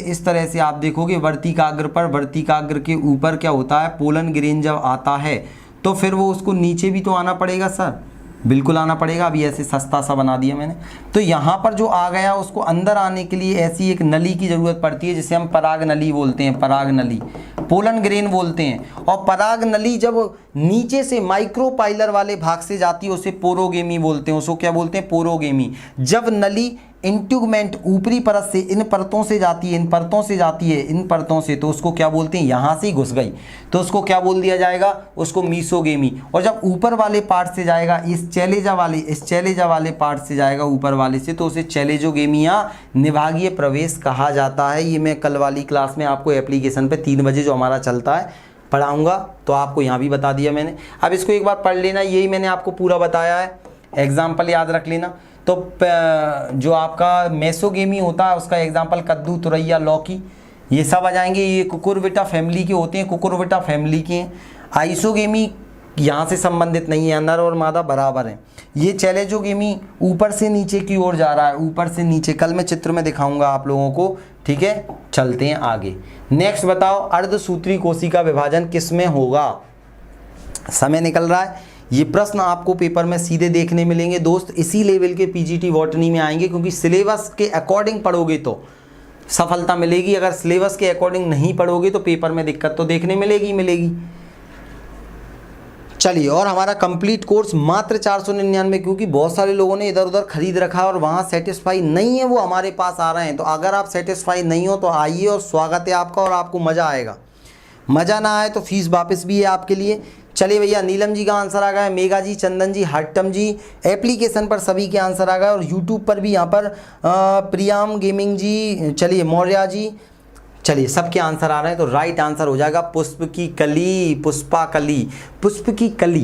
इस तरह से आप देखोगे वर्तिकाग्र पर, वर्तिकाग्र के ऊपर क्या होता है, पोलन ग्रेन जब आता है तो फिर वो उसको नीचे भी तो आना पड़ेगा सर, बिल्कुल आना पड़ेगा। अभी ऐसे सस्ता सा बना दिया मैंने। तो यहाँ पर जो आ गया उसको अंदर आने के लिए ऐसी एक नली की ज़रूरत पड़ती है जिसे हम पराग नली बोलते हैं, पराग नली, पोलन ग्रेन बोलते हैं। और पराग नली जब नीचे से माइक्रोपाइलर वाले भाग से जाती है उसे पोरोगेमी बोलते हैं, उसको क्या बोलते हैं, पोरोगेमी। जब नली इंट्यूगमेंट ऊपरी परत से इन परतों से जाती है, इन परतों से जाती है, इन परतों से, तो उसको क्या बोलते हैं, यहाँ से घुस गई तो उसको क्या बोल दिया जाएगा, उसको मीसोगेमी। और जब ऊपर वाले पार्ट से जाएगा, इस चैलेजा वाले पार्ट से जाएगा ऊपर वाले से, तो उसे चैलेजोगेमी या निभागीय प्रवेश कहा जाता है। ये मैं कल वाली क्लास में आपको एप्लीकेशन पे 3 बजे जो हमारा चलता है पढ़ाऊँगा, तो आपको यहाँ भी बता दिया मैंने। अब इसको एक बार पढ़ लेना, यही मैंने आपको पूरा बताया है, एग्जाम्पल याद रख लेना। तो जो आपका मेसोगेमी होता है उसका एग्जाम्पल कद्दू, तुरैया, लौकी, ये सब आ जाएंगे। ये कुकुरबिटा फैमिली के होते हैं, कुकुरबिटा फैमिली के हैं। आइसोगेमी यहाँ से संबंधित नहीं है, नर और मादा बराबर हैं। ये चैलेंजोगेमी ऊपर से नीचे की ओर जा रहा है, ऊपर से नीचे, कल मैं चित्र में दिखाऊंगा आप लोगों को, ठीक है। चलते हैं आगे। नेक्स्ट बताओ, अर्धसूत्री कोशिका विभाजन किस में होगा? समय निकल रहा है। ये प्रश्न आपको पेपर में सीधे देखने मिलेंगे दोस्त, इसी लेवल के पीजीटी बॉटनी में आएंगे, क्योंकि सिलेबस के अकॉर्डिंग पढ़ोगे तो सफलता मिलेगी। अगर सिलेबस के अकॉर्डिंग नहीं पढ़ोगे तो पेपर में दिक्कत तो देखने मिलेगी। चलिए, और हमारा कंप्लीट कोर्स मात्र 499, क्योंकि बहुत सारे लोगों ने इधर उधर खरीद रखा है और वहाँ सेटिस्फाई नहीं है, वो हमारे पास आ रहे हैं। तो अगर आप सेटिस्फाई नहीं हो तो आइए, और स्वागत है आपका, और आपको मज़ा आएगा। मज़ा ना आए तो फीस वापस भी है आपके लिए। चलिए भैया, नीलम जी का आंसर आ गया है, मेघा जी, चंदन जी, हट्टम जी, एप्लीकेशन पर सभी के आंसर आ गए, और यूट्यूब पर भी यहाँ पर प्रियाम गेमिंग जी, चलिए मौर्या जी, चलिए सबके आंसर आ रहे हैं। तो राइट आंसर हो जाएगा पुष्प की कली, पुष्पा कली, पुष्प की कली,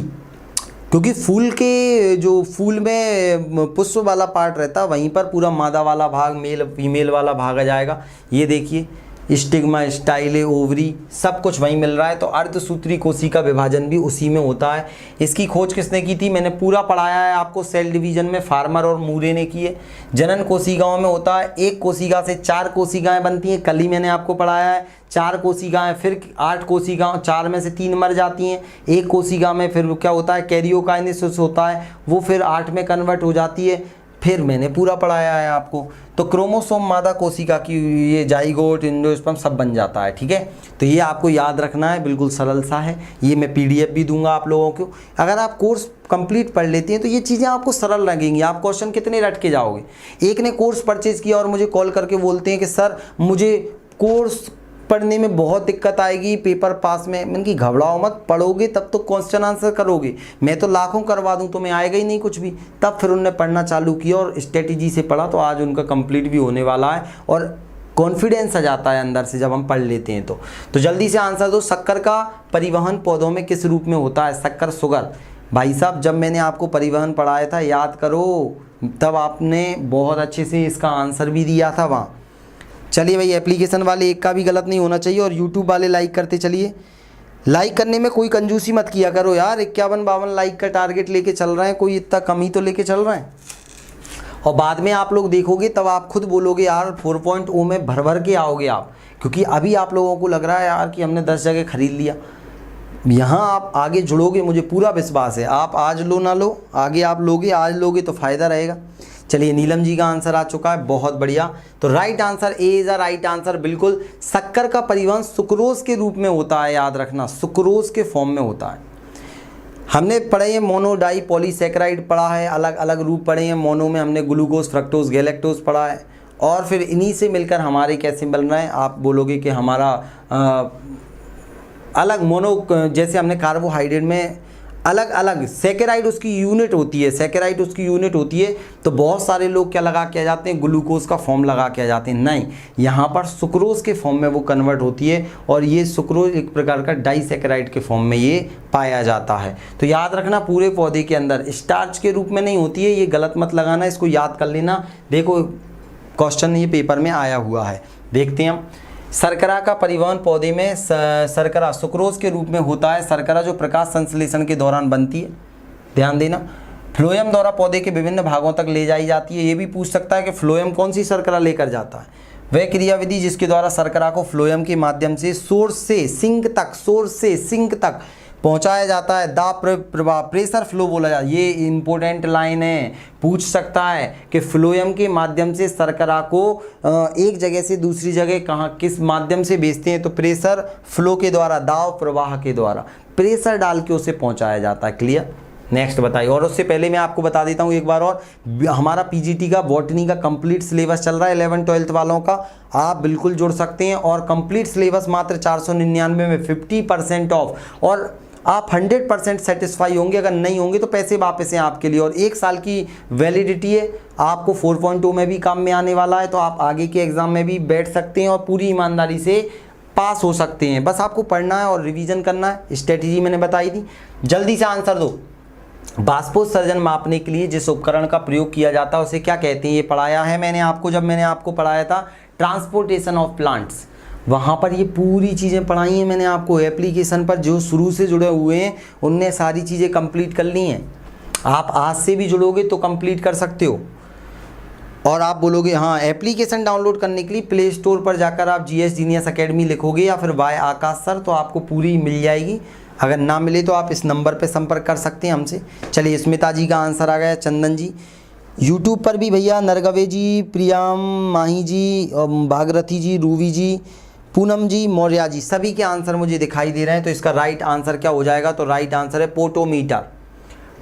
क्योंकि फूल के जो फूल में पुष्प वाला पार्ट रहता है वहीं पर पूरा मादा वाला भाग, मेल फीमेल वाला भाग आ जाएगा। ये देखिए, स्टिग्मा, स्टाइले, ओवरी, सब कुछ वहीं मिल रहा है। तो अर्धसूत्री कोशिका विभाजन भी उसी में होता है। इसकी खोज किसने की थी? मैंने पूरा पढ़ाया है आपको, सेल डिवीजन में फार्मर और मूरे ने की है। जनन कोशिकाओं में होता है, एक कोशिका से 4 कोशिकाएं बनती हैं, कल ही मैंने आपको पढ़ाया है। 4 कोशिकाएं, फिर 8 कोशिकाओं, 4 में से 3 मर जाती हैं। एक कोशिका में फिर क्या होता है, कैरियोकाइनेसिस होता है, वो फिर 8 में कन्वर्ट हो जाती है। फिर मैंने पूरा पढ़ाया है आपको। तो क्रोमोसोम मादा कोशिका की ये जाइगोट, एंडोस्पर्म सब बन जाता है, ठीक है। तो ये आपको याद रखना है, बिल्कुल सरल सा है। ये मैं पीडीएफ भी दूंगा आप लोगों को। अगर आप कोर्स कंप्लीट पढ़ लेते हैं तो ये चीज़ें आपको सरल लगेंगी। आप क्वेश्चन कितने रट के जाओगे? एक ने कोर्स परचेज किया और मुझे कॉल करके बोलते हैं कि सर मुझे कोर्स पढ़ने में बहुत दिक्कत आएगी पेपर पास में। मैंने कि घबराओ मत, पढ़ोगे तब तो क्वेश्चन आंसर करोगे। मैं तो लाखों करवा दूं, तुम्हें आएगा ही नहीं कुछ भी। तब फिर उन्होंने पढ़ना चालू किया और स्ट्रेटेजी से पढ़ा, तो आज उनका कंप्लीट भी होने वाला है। और कॉन्फिडेंस आ जाता है अंदर से जब हम पढ़ लेते हैं तो जल्दी से आंसर दो। शक्कर का परिवहन पौधों में किस रूप में होता है? शक्कर, शुगर। भाई साहब, जब मैंने आपको परिवहन पढ़ाया था, याद करो, तब आपने बहुत अच्छे से इसका आंसर भी दिया था वहाँ। चलिए भाई, एप्लीकेशन वाले एक का भी गलत नहीं होना चाहिए, और यूट्यूब वाले लाइक करते चलिए। लाइक करने में कोई कंजूसी मत किया करो यार, 51-52 लाइक का टारगेट लेके चल रहे हैं, कोई इतना कम ही तो लेके चल रहे हैं। और बाद में आप लोग देखोगे तब आप खुद बोलोगे यार 4.0 में भर भर के आओगे आप, क्योंकि अभी आप लोगों को लग रहा है यार कि हमने 10 जगह खरीद लिया। यहाँ आप आगे जुड़ोगे, मुझे पूरा विश्वास है। आप आज लो ना लो, आगे आप लोगे, आज लोगे तो फ़ायदा रहेगा। चलिए, नीलम जी का आंसर आ चुका है, बहुत बढ़िया। तो right answer A is a right answer, बिल्कुल। शक्कर का परिवहन सुक्रोज के रूप में होता है, याद रखना, सुक्रोज के फॉर्म में होता है। हमने पढ़े हैं मोनो डाई पॉलीसैकेराइड पढ़ा है, अलग अलग रूप पढ़े हैं। मोनो में हमने ग्लूकोज, फ्रक्टोज, गैलेक्टोज पढ़ा है, और फिर इन्हीं से मिलकर हमारे कैसे बन रहे हैं। आप बोलोगे कि हमारा अलग मोनो, जैसे हमने कार्बोहाइड्रेट में अलग अलग सैकेराइड उसकी यूनिट होती है, सैकेराइड उसकी यूनिट होती है। तो बहुत सारे लोग क्या लगा के आ जाते हैं, ग्लूकोज का फॉर्म लगा के आ जाते हैं। नहीं, यहाँ पर सुक्रोज के फॉर्म में वो कन्वर्ट होती है, और ये सुक्रोज एक प्रकार का डाइसैकेराइड के फॉर्म में ये पाया जाता है। तो याद रखना, पूरे पौधे के अंदर स्टार्च के रूप में नहीं होती है, ये गलत मत लगाना, इसको याद कर लेना। देखो क्वेश्चन ये पेपर में आया हुआ है, देखते हैं हम। शर्करा का परिवहन पौधे में शर्करा सुक्रोज के रूप में होता है। शर्करा जो प्रकाश संश्लेषण के दौरान बनती है, ध्यान देना। फ्लोएम द्वारा पौधे के विभिन्न भागों तक ले जाई जाती है। ये भी पूछ सकता है कि फ्लोएम कौन सी शर्करा लेकर जाता है। वह क्रियाविधि जिसके द्वारा शर्करा को फ्लोएम के माध्यम से सोर्स से सिंक तक पहुंचाया जाता है। दाब प्रवाह, प्रेशर फ्लो बोला जाता है। ये इंपॉर्टेंट लाइन है, पूछ सकता है कि फ्लोएम के माध्यम से शर्करा को एक जगह से दूसरी जगह कहाँ किस माध्यम से भेजते हैं? तो प्रेशर फ्लो के द्वारा, दाब प्रवाह के द्वारा प्रेशर डाल के उसे पहुंचाया जाता है। क्लियर? नेक्स्ट बताइए। और उससे पहले मैं आपको बता देता हूँ एक बार और, हमारा पीजीटी का बॉटनी का कंप्लीट सिलेबस चल रहा है 11th-12th वालों का। आप बिल्कुल जुड़ सकते हैं, और कंप्लीट सिलेबस मात्र 499 में 50% ऑफ, और आप 100% सेटिस्फाई होंगे। अगर नहीं होंगे तो पैसे वापस हैं आपके लिए, और 1 साल की वैलिडिटी है। आपको 4.2 में भी काम में आने वाला है, तो आप आगे के एग्ज़ाम में भी बैठ सकते हैं और पूरी ईमानदारी से पास हो सकते हैं। बस आपको पढ़ना है और रिवीजन करना है। स्ट्रेटेजी मैंने बताई थी, जल्दी से आंसर दो। बाष्पोत्सर्जन मापने के लिए जिस उपकरण का प्रयोग किया जाता है उसे क्या कहते हैं? ये पढ़ाया है मैंने आपको, जब मैंने आपको पढ़ाया था ट्रांसपोर्टेशन ऑफ प्लांट्स, वहाँ पर ये पूरी चीज़ें पढ़ाई हैं मैंने आपको। एप्लीकेशन पर जो शुरू से जुड़े हुए हैं उनने सारी चीज़ें कंप्लीट कर ली हैं। आप आज से भी जुड़ोगे तो कंप्लीट कर सकते हो। और आप बोलोगे हाँ, एप्लीकेशन डाउनलोड करने के लिए प्ले स्टोर पर जाकर आप जीएस जीनियस एकेडमी लिखोगे या फिर वाय आकाश सर, तो आपको पूरी मिल जाएगी। अगर ना मिले तो आप इस नंबर पर संपर्क कर सकते हैं हमसे। चलिए, स्मिता जी का आंसर आ गया, चंदन जी। यूट्यूब पर भी भैया नरगवे जी, प्रियाम माही जी, भागरथी जी, रूवी जी, पूनम जी, मौर्या जी, सभी के आंसर मुझे दिखाई दे रहे हैं। तो इसका राइट आंसर क्या हो जाएगा? तो राइट आंसर है पोटोमीटर।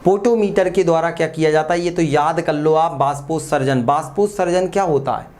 पोटोमीटर के द्वारा क्या किया जाता है ये तो याद कर लो आप। बाष्पोत्सर्जन, बाष्पोत्सर्जन क्या होता है?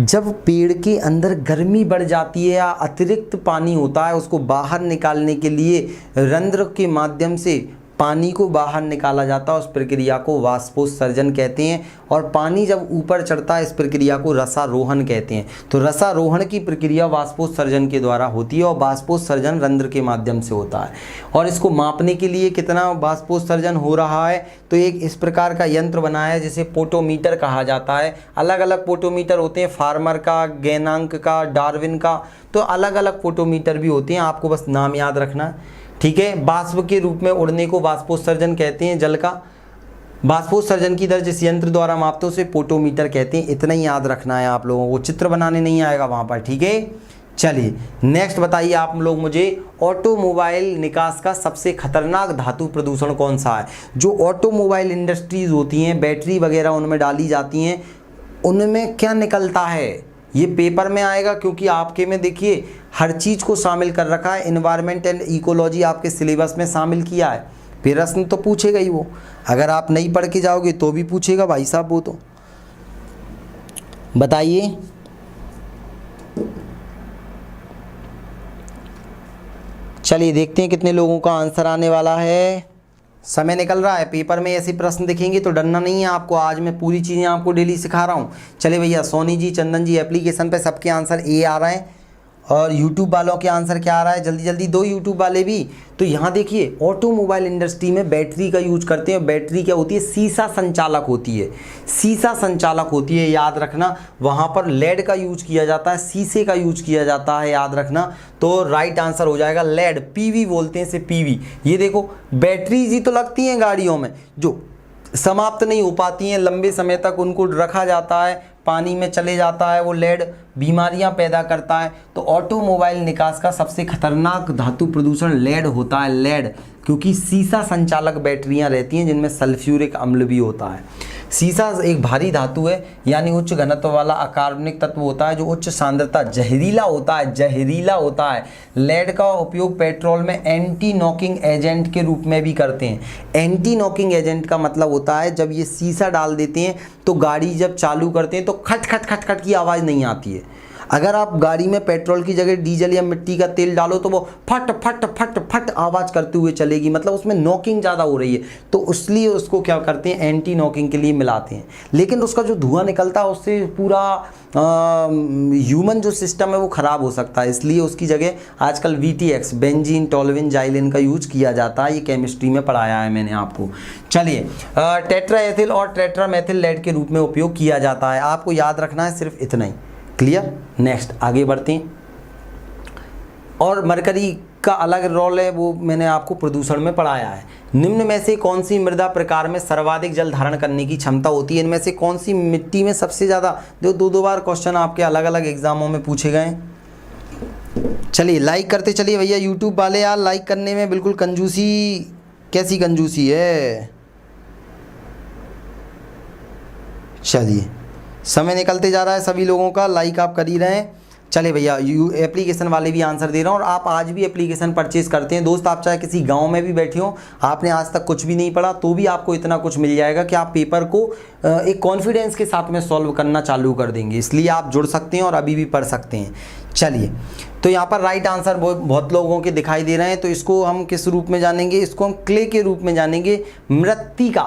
जब पेड़ के अंदर गर्मी बढ़ जाती है या अतिरिक्त पानी होता है, उसको बाहर निकालने के लिए रंध्र के माध्यम से पानी को बाहर निकाला जाता है। उस प्रक्रिया को वाष्पोत्सर्जन कहते हैं। और पानी जब ऊपर चढ़ता है इस प्रक्रिया को रसारोहण कहते हैं। तो रसारोहण की प्रक्रिया वाष्पोत्सर्जन के द्वारा होती है और वाष्पोत्सर्जन रंध्र के माध्यम से होता है। और इसको मापने के लिए कितना वाष्पोत्सर्जन हो रहा है, तो एक इस प्रकार का यंत्र बनाया है जिसे पोटोमीटर कहा जाता है। अलग अलग पोटोमीटर होते हैं, फार्मर का, गैनांक का, डार्विन का, तो अलग अलग पोटोमीटर भी होते हैं। आपको बस नाम याद रखना है, ठीक है। वाष्प के रूप में उड़ने को वाष्पोत्सर्जन कहते हैं। जल का वाष्पोत्सर्जन की दर जिस यंत्र द्वारा मापते हैं उसे पोटोमीटर कहते हैं। इतना ही याद रखना है आप लोगों को, चित्र बनाने नहीं आएगा वहाँ पर, ठीक है। चलिए नेक्स्ट बताइए आप लोग मुझे, ऑटोमोबाइल निकास का सबसे खतरनाक धातु प्रदूषण कौन सा है? जो ऑटोमोबाइल इंडस्ट्रीज होती हैं, बैटरी वगैरह उनमें डाली जाती हैं, उनमें क्या निकलता है? ये पेपर में आएगा, क्योंकि आपके में देखिए हर चीज़ को शामिल कर रखा है। एनवायरनमेंट एंड इकोलॉजी आपके सिलेबस में शामिल किया है। प्रश्न तो पूछेगा ही वो, अगर आप नहीं पढ़ के जाओगे तो भी पूछेगा भाई साहब वो। तो बताइए, चलिए देखते हैं कितने लोगों का आंसर आने वाला है। समय निकल रहा है, पेपर में ऐसे प्रश्न दिखेंगे तो डरना नहीं है आपको। आज मैं पूरी चीज़ें आपको डेली सिखा रहा हूँ। चलिए भैया, सोनी जी, चंदन जी, एप्लीकेशन पे सबके आंसर ए आ रहे हैं। और यूट्यूब वालों के आंसर क्या आ रहा है? जल्दी जल्दी दो यूट्यूब वाले भी। तो यहाँ देखिए, ऑटोमोबाइल इंडस्ट्री में बैटरी का यूज करते हैं। बैटरी क्या होती है? सीसा संचालक होती है। सीसा संचालक होती है, याद रखना। वहाँ पर लेड का यूज किया जाता है, शीशे का यूज किया जाता है, याद रखना। तो राइट आंसर हो जाएगा लेड। पीवी बोलते हैं इसे, पीवी। ये देखो, बैटरीज ही तो लगती हैं गाड़ियों में जो समाप्त नहीं हो पाती हैं, लंबे समय तक उनको रखा जाता है, पानी में चले जाता है, वो लेड बीमारियां पैदा करता है। तो ऑटोमोबाइल निकास का सबसे खतरनाक धातु प्रदूषण लेड होता है, लेड। क्योंकि सीसा संचालक बैटरियां रहती हैं जिनमें सल्फ्यूरिक अम्ल भी होता है। सीसा एक भारी धातु है, यानी उच्च घनत्व वाला अकार्बनिक तत्व होता है जो उच्च सांद्रता, जहरीला होता है, जहरीला होता है। लेड का उपयोग पेट्रोल में एंटी नॉकिंग एजेंट के रूप में भी करते हैं। एंटी नॉकिंग एजेंट का मतलब होता है जब ये सीसा डाल देते हैं तो गाड़ी जब चालू करते हैं तो खट खट खट खट की आवाज़ नहीं आती है। अगर आप गाड़ी में पेट्रोल की जगह डीजल या मिट्टी का तेल डालो तो वो फट फट फट फट आवाज़ करते हुए चलेगी, मतलब उसमें नॉकिंग ज़्यादा हो रही है। तो इसलिए उसको क्या करते हैं, एंटी नॉकिंग के लिए मिलाते हैं। लेकिन उसका जो धुआं निकलता है उससे पूरा ह्यूमन जो सिस्टम है वो ख़राब हो सकता है। इसलिए उसकी जगह आजकल VTX, बेंजीन टॉलुएन जाइलिन का यूज किया जाता है। ये केमिस्ट्री में पढ़ाया है मैंने आपको। चलिए, टेट्राएथिल और टेट्रामेथिल लेड के रूप में उपयोग किया जाता है। आपको याद रखना है सिर्फ इतना ही। क्लियर? नेक्स्ट आगे बढ़ते हैं। और मरकरी का अलग रोल है, वो मैंने आपको प्रदूषण में पढ़ाया है। निम्न में से कौन सी मृदा प्रकार में सर्वाधिक जल धारण करने की क्षमता होती है? इनमें से कौन सी मिट्टी में सबसे ज़्यादा? दो बार क्वेश्चन आपके अलग अलग एग्जामों में पूछे गए। चलिए लाइक करते चलिए भैया यूट्यूब वाले, यार लाइक करने में बिल्कुल कंजूसी, कैसी कंजूसी है। चलिए, समय निकलते जा रहा है सभी लोगों का, लाइक आप कर ही रहे हैं। चले भैया, एप्लीकेशन वाले भी आंसर दे रहा हूँ। और आप आज भी एप्लीकेशन परचेज करते हैं दोस्त, आप चाहे किसी गांव में भी बैठे हो, आपने आज तक कुछ भी नहीं पढ़ा तो भी आपको इतना कुछ मिल जाएगा कि आप पेपर को एक कॉन्फिडेंस के साथ में सॉल्व करना चालू कर देंगे। इसलिए आप जुड़ सकते हैं और अभी भी पढ़ सकते हैं। चलिए, तो यहाँ पर राइट आंसर बहुत लोगों के दिखाई दे रहे हैं। तो इसको हम किस रूप में जानेंगे? इसको हम क्ले के रूप में जानेंगे, मृत्तिका,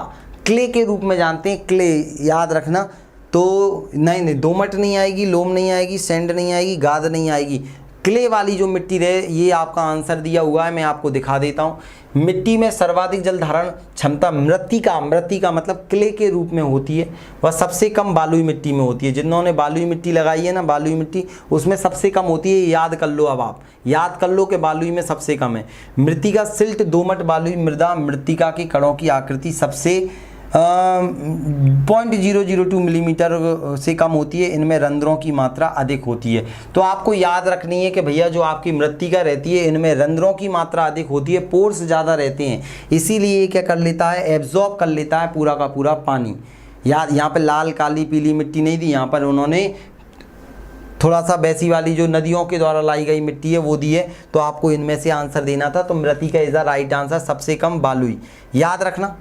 क्ले के रूप में जानते हैं। क्ले याद रखना। तो नहीं, दोमट नहीं आएगी, लोम नहीं आएगी, सैंड नहीं आएगी, गाद नहीं आएगी, क्ले वाली जो मिट्टी रहे, ये आपका आंसर दिया हुआ है, मैं आपको दिखा देता हूँ। मिट्टी में सर्वाधिक जल धारण क्षमता मृत्तिका मतलब क्ले के रूप में होती है, वह सबसे कम बालुई मिट्टी में होती है। जिन्होंने बालुई मिट्टी लगाई है ना, बालुई मिट्टी उसमें सबसे कम होती है, याद कर लो। अब आप याद कर लो कि बालुई में सबसे कम है। मृत्तिका सिल्ट दोमट बालुई मृदा मृत्तिका के कणों की आकृति सबसे 0.002 मिलीमीटर से कम होती है। इनमें रंध्रों की मात्रा अधिक होती है। तो आपको याद रखनी है कि भैया जो आपकी मृत्तिका रहती है इनमें रंध्रों की मात्रा अधिक होती है, पोर्स ज़्यादा रहते हैं, इसीलिए ये क्या कर लेता है, एब्जॉर्ब कर लेता है पूरा का पूरा पानी। याद, यहाँ पे लाल काली पीली मिट्टी नहीं दी, यहाँ पर उन्होंने थोड़ा सा वैसी वाली जो नदियों के द्वारा लाई गई मिट्टी है वो दी है। तो आपको इनमें से आंसर देना था, तो मृत्तिका इज द राइट आंसर, सबसे कम बालुई। याद रखना,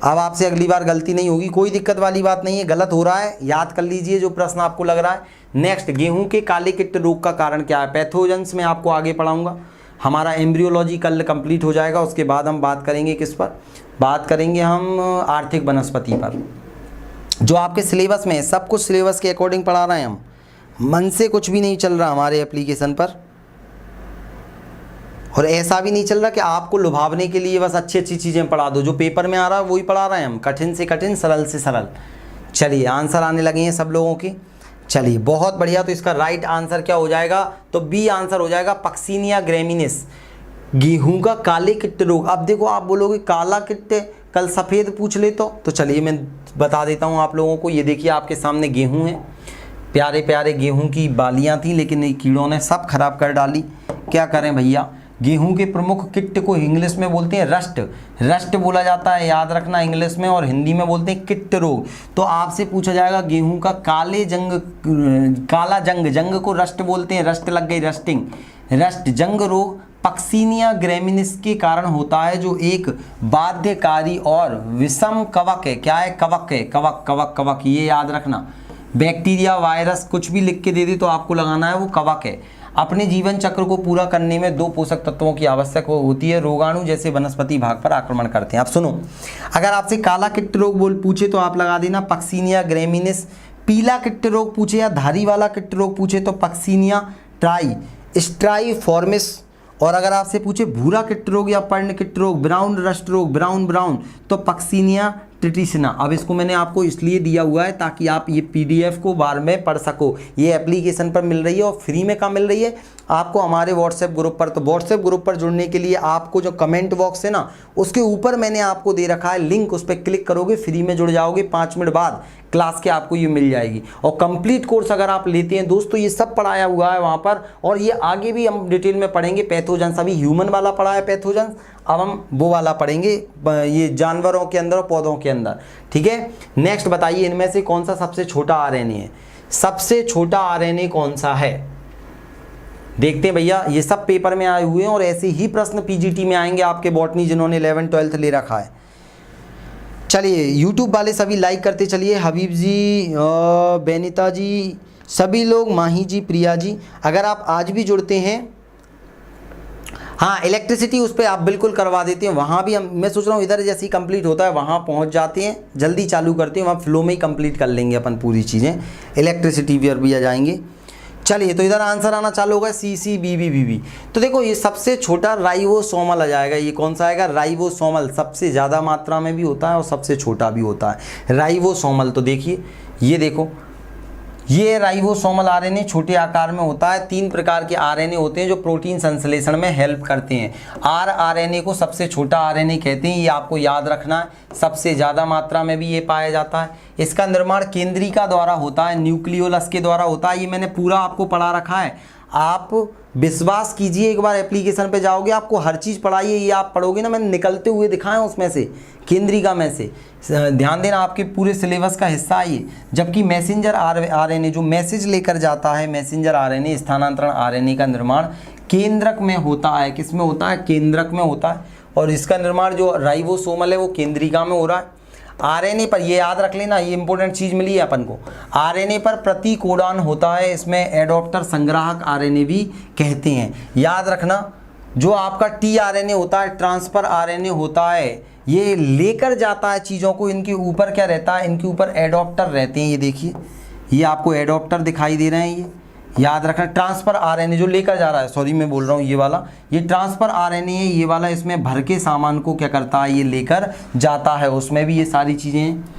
अब आपसे अगली बार गलती नहीं होगी, कोई दिक्कत वाली बात नहीं है। गलत हो रहा है याद कर लीजिए जो प्रश्न आपको लग रहा है। नेक्स्ट, गेहूं के काले कीट रोग का कारण क्या है? पैथोजेंस में आपको आगे पढ़ाऊंगा। हमारा एम्ब्रियोलॉजी कल कंप्लीट हो जाएगा, उसके बाद हम बात करेंगे किस पर, बात करेंगे हम आर्थिक वनस्पति पर, जो आपके सिलेबस में है। सब कुछ सिलेबस के अकॉर्डिंग पढ़ा रहे हैं हम, मन से कुछ भी नहीं चल रहा हमारे एप्लीकेशन पर, और ऐसा भी नहीं चल रहा कि आपको लुभावने के लिए बस अच्छी अच्छी चीज़ें पढ़ा दो। जो पेपर में आ रहा है वही पढ़ा रहे हैं हम, कठिन से कठिन, सरल से सरल। चलिए आंसर आने लगे हैं सब लोगों के। चलिए बहुत बढ़िया। तो इसका राइट आंसर क्या हो जाएगा? तो बी आंसर हो जाएगा, पक्सिनिया ग्रेमिनिस, गेहूं का काले किट्टे रोग। अब देखो आप बोलोगे काला किट्टे, कल सफ़ेद पूछ ले तो चलिए मैं बता देता हूँ आप लोगों को। ये देखिए आपके सामने गेहूँ है, प्यारे प्यारे गेहूं की बालियाँ थी, लेकिन ये कीड़ों ने सब खराब कर डाली। क्या करें भैया। गेहूं के प्रमुख कीट को इंग्लिश में बोलते हैं रस्ट बोला जाता है, याद रखना इंग्लिश में, और हिंदी में बोलते हैं कीट रोग। तो आपसे पूछा जाएगा गेहूं का काला जंग को रस्ट बोलते हैं, रस्ट लग गई, रस्ट जंग रोग पक्सिनिया ग्रेमिनिस के कारण होता है, जो एक बाध्यकारी और विषम कवक है। क्या है? कवक है, कवक, ये याद रखना। बैक्टीरिया वायरस कुछ भी लिख के दे दी तो आपको लगाना है वो कवक है। अपने जीवन चक्र को पूरा करने में 2 पोषक तत्वों की आवश्यक होती है, रोगाणु जैसे वनस्पति भाग पर आक्रमण करते हैं। अब सुनो, अगर आपसे काला कीट रोग पूछे तो आप लगा देना पक्सिनिया ग्रेमिनिस। पीला कीट रोग पूछे या धारी वाला कीट रोग पूछे तो पक्सिनिया स्ट्राइफॉर्मिस। और अगर आपसे पूछे भूरा कीट रोग या पर्ण कीट रोग, ब्राउन रस्ट रोग, ब्राउन तो पक्सिनिया ट्रिटिसिना। अब इसको मैंने आपको इसलिए दिया हुआ है ताकि आप ये पीडीएफ को बार में पढ़ सको। ये एप्लीकेशन पर मिल रही है और फ्री में कहाँ मिल रही है? आपको हमारे व्हाट्सएप ग्रुप पर। तो व्हाट्सएप ग्रुप पर जुड़ने के लिए आपको जो कमेंट बॉक्स है ना, उसके ऊपर मैंने आपको दे रखा है लिंक, उस पर क्लिक करोगे, फ्री में जुड़ जाओगे। 5 मिनट बाद क्लास के आपको ये मिल जाएगी। और कंप्लीट कोर्स अगर आप लेते हैं दोस्तों, ये सब पढ़ाया हुआ है वहाँ पर, और ये आगे भी हम डिटेल में पढ़ेंगे। पैथोजेंस अभी ह्यूमन वाला पढ़ा है पैथोजेंस, अब हम वो वाला पढ़ेंगे ये जानवरों के अंदर और पौधों के अंदर। ठीक है, नेक्स्ट बताइए इनमें से कौन सा सबसे छोटा आरएनए है? सबसे छोटा आरएनए कौन सा है? देखते हैं भैया, ये सब पेपर में आए हुए हैं और ऐसे ही प्रश्न पीजीटी में आएंगे आपके बॉटनी जिन्होंने 11-12 ले रखा है। चलिए यूट्यूब वाले सभी लाइक करते चलिए, हबीब जी, बेनिता जी, सभी लोग, माही जी, प्रिया जी, अगर आप आज भी जुड़ते हैं। हाँ, इलेक्ट्रिसिटी उस पर आप बिल्कुल करवा देते हैं, वहाँ भी मैं सोच रहा हूँ इधर जैसे ही कंप्लीट होता है वहाँ पहुँच जाते हैं, जल्दी चालू करते हैं, वहाँ फ्लो में ही कंप्लीट कर लेंगे अपन पूरी चीज़ें, इलेक्ट्रिसिटी भी आ जाएंगे। चलिए तो इधर आंसर आना चालू होगा, CCBBBB। तो देखो ये सबसे छोटा राइबोसोमल आ जाएगा। ये कौन सा आएगा? राइबोसोमल। सबसे ज़्यादा मात्रा में भी होता है और सबसे छोटा भी होता है राइबोसोमल। तो देखिए ये देखो, ये राइबोसोमल आरएनए छोटे आकार में होता है। 3 प्रकार के आरएनए होते हैं जो प्रोटीन संश्लेषण में हेल्प करते हैं। आरएनए को सबसे छोटा आरएनए कहते हैं, ये आपको याद रखना है। सबसे ज़्यादा मात्रा में भी ये पाया जाता है। इसका निर्माण केंद्रिका द्वारा होता है, न्यूक्लियोलस के द्वारा होता है। ये मैंने पूरा आपको पढ़ा रखा है, आप विश्वास कीजिए, एक बार एप्लीकेशन पे जाओगे आपको हर चीज़ पढ़ाइए। ये आप पढ़ोगे ना, मैंने निकलते हुए दिखाए उसमें से, केंद्रिका में से। ध्यान देना, आपके पूरे सिलेबस का हिस्सा है ये। जबकि मैसेंजर आरएनए जो मैसेज लेकर जाता है, मैसेंजर आरएनए स्थानांतरण आरएनए का निर्माण केंद्रक में होता है। किस में होता है? केंद्रक में होता है। और इसका निर्माण जो राइबोसोमल है वो केंद्रिका में हो रहा है। आरएनए पर ये याद रख लेना, ये इंपॉर्टेंट चीज़ मिली है अपन को। आरएनए पर प्रतिकोडान होता है, इसमें एडॉप्टर संग्राहक आरएनए भी कहते हैं। याद रखना, जो आपका टीआरएनए होता है, ट्रांसफर आरएनए होता है, ये लेकर जाता है चीज़ों को। इनके ऊपर क्या रहता है? इनके ऊपर एडॉप्टर रहते हैं। ये देखिए, ये आपको एडॉप्टर दिखाई दे रहे हैं, याद रखना ट्रांसफर आरएनए जो लेकर जा रहा है, सॉरी मैं बोल रहा हूँ ये वाला, ये ट्रांसफर आरएनए है ये वाला, इसमें भर के सामान को क्या करता है, ये लेकर जाता है, उसमें भी ये सारी चीज़ें हैं।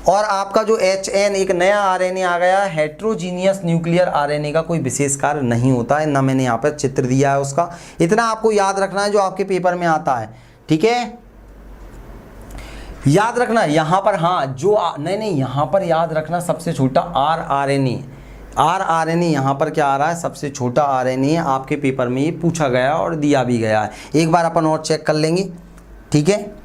और आपका जो HN एक नया आरएनए आ गया है, हेट्रोजीनियस न्यूक्लियर आरएनए का कोई विशेष कार्य नहीं होता है, ना मैंने यहाँ पर चित्र दिया है उसका, इतना आपको याद रखना है जो आपके पेपर में आता है, ठीक है। याद रखना यहाँ पर, हाँ जो नहीं यहाँ पर याद रखना सबसे छोटा आरएनए यहाँ पर क्या आ रहा है, सबसे छोटा आरएनए आपके पेपर में ये पूछा गया और दिया भी गया है। एक बार अपन और चेक कर लेंगे, ठीक है।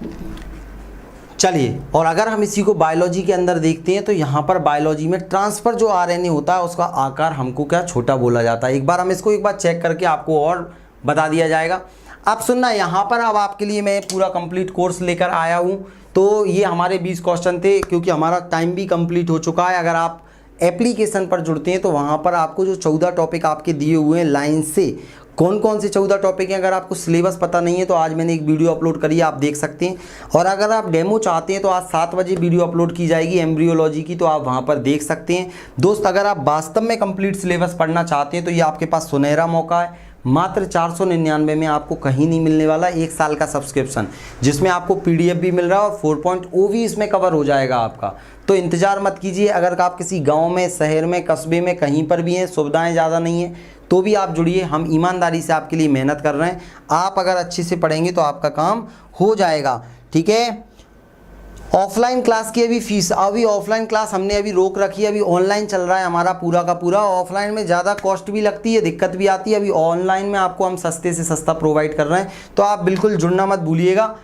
चलिए, और अगर हम इसी को बायोलॉजी के अंदर देखते हैं तो यहाँ पर बायोलॉजी में ट्रांसफर जो आरएनए होता है उसका आकार हमको क्या छोटा बोला जाता है। एक बार हम इसको एक बार चेक करके आपको और बता दिया जाएगा। अब सुनना, यहाँ पर अब आपके लिए मैं पूरा कंप्लीट कोर्स लेकर आया हूँ, तो ये हमारे 20 क्वेश्चन थे, क्योंकि हमारा टाइम भी कंप्लीट हो चुका है। अगर आप एप्लीकेशन पर जुड़ते हैं तो वहाँ पर आपको जो 14 टॉपिक आपके दिए हुए हैं लाइन से, कौन कौन से 14 टॉपिक हैं, अगर आपको सिलेबस पता नहीं है तो आज मैंने एक वीडियो अपलोड करी है, आप देख सकते हैं। और अगर आप डेमो चाहते हैं तो आज 7 बजे वीडियो अपलोड की जाएगी एम्ब्रियोलॉजी की, तो आप वहाँ पर देख सकते हैं। दोस्त, अगर आप वास्तव में कंप्लीट सिलेबस पढ़ना चाहते हैं तो ये आपके पास सुनहरा मौका है। मात्र 499 में आपको कहीं नहीं मिलने वाला 1 साल का सब्सक्रिप्शन, जिसमें आपको PDF भी मिल रहा है और 4.0 भी इसमें कवर हो जाएगा आपका। तो इंतज़ार मत कीजिए। अगर आप किसी गांव में, शहर में, कस्बे में कहीं पर भी हैं, सुविधाएं ज़्यादा नहीं हैं, तो भी आप जुड़िए। हम ईमानदारी से आपके लिए मेहनत कर रहे हैं। आप अगर अच्छे से पढ़ेंगे तो आपका काम हो जाएगा, ठीक है। ऑफलाइन क्लास की अभी फीस, अभी ऑफलाइन क्लास हमने अभी रोक रखी है, अभी ऑनलाइन चल रहा है हमारा पूरा का पूरा। ऑफलाइन में ज़्यादा कॉस्ट भी लगती है, दिक्कत भी आती है, अभी ऑनलाइन में आपको हम सस्ते से सस्ता प्रोवाइड कर रहे हैं, तो आप बिल्कुल जुड़ना मत भूलिएगा,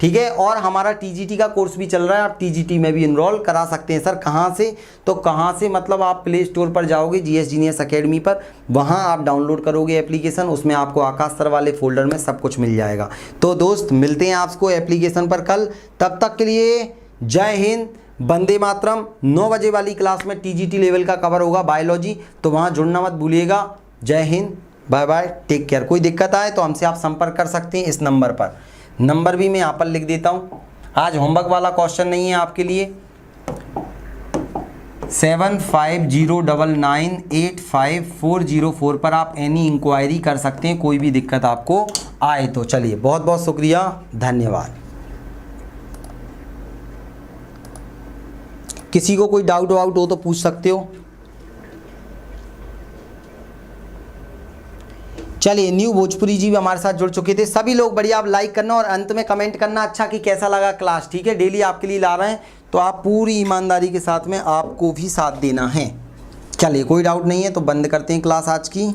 ठीक है। और हमारा TGT का कोर्स भी चल रहा है, आप TGT में भी इनरोल करा सकते हैं। सर कहाँ से, तो कहाँ से मतलब आप प्ले स्टोर पर जाओगे GS जीनियस अकेडमी पर, वहाँ आप डाउनलोड करोगे एप्लीकेशन, उसमें आपको आकाश सर वाले फोल्डर में सब कुछ मिल जाएगा। तो दोस्त, मिलते हैं आपको एप्लीकेशन पर कल, तब तक के लिए जय हिंद, वंदे मातरम। 9 बजे वाली क्लास में TGT लेवल का कवर होगा बायोलॉजी, तो वहाँ जुड़ना मत भूलिएगा। जय Hind, bye bye, take care. कोई दिक्कत आए तो हमसे आप संपर्क कर सकते हैं इस नंबर पर, नंबर भी मैं यहाँ पर लिख देता हूँ। आज होमवर्क वाला क्वेश्चन नहीं है आपके लिए, 7509985404 पर आप एनी इंक्वायरी कर सकते हैं, कोई भी दिक्कत आपको आए तो। चलिए, बहुत बहुत शुक्रिया, धन्यवाद। किसी को कोई डाउट वाउट हो तो पूछ सकते हो। चलिए, न्यू भोजपुरी जी भी हमारे साथ जुड़ चुके थे। सभी लोग बढ़िया, आप लाइक करना और अंत में कमेंट करना अच्छा कि कैसा लगा क्लास, ठीक है। डेली आपके लिए ला रहे हैं, तो आप पूरी ईमानदारी के साथ में आपको भी साथ देना है। चलिए, कोई डाउट नहीं है तो बंद करते हैं क्लास आज की।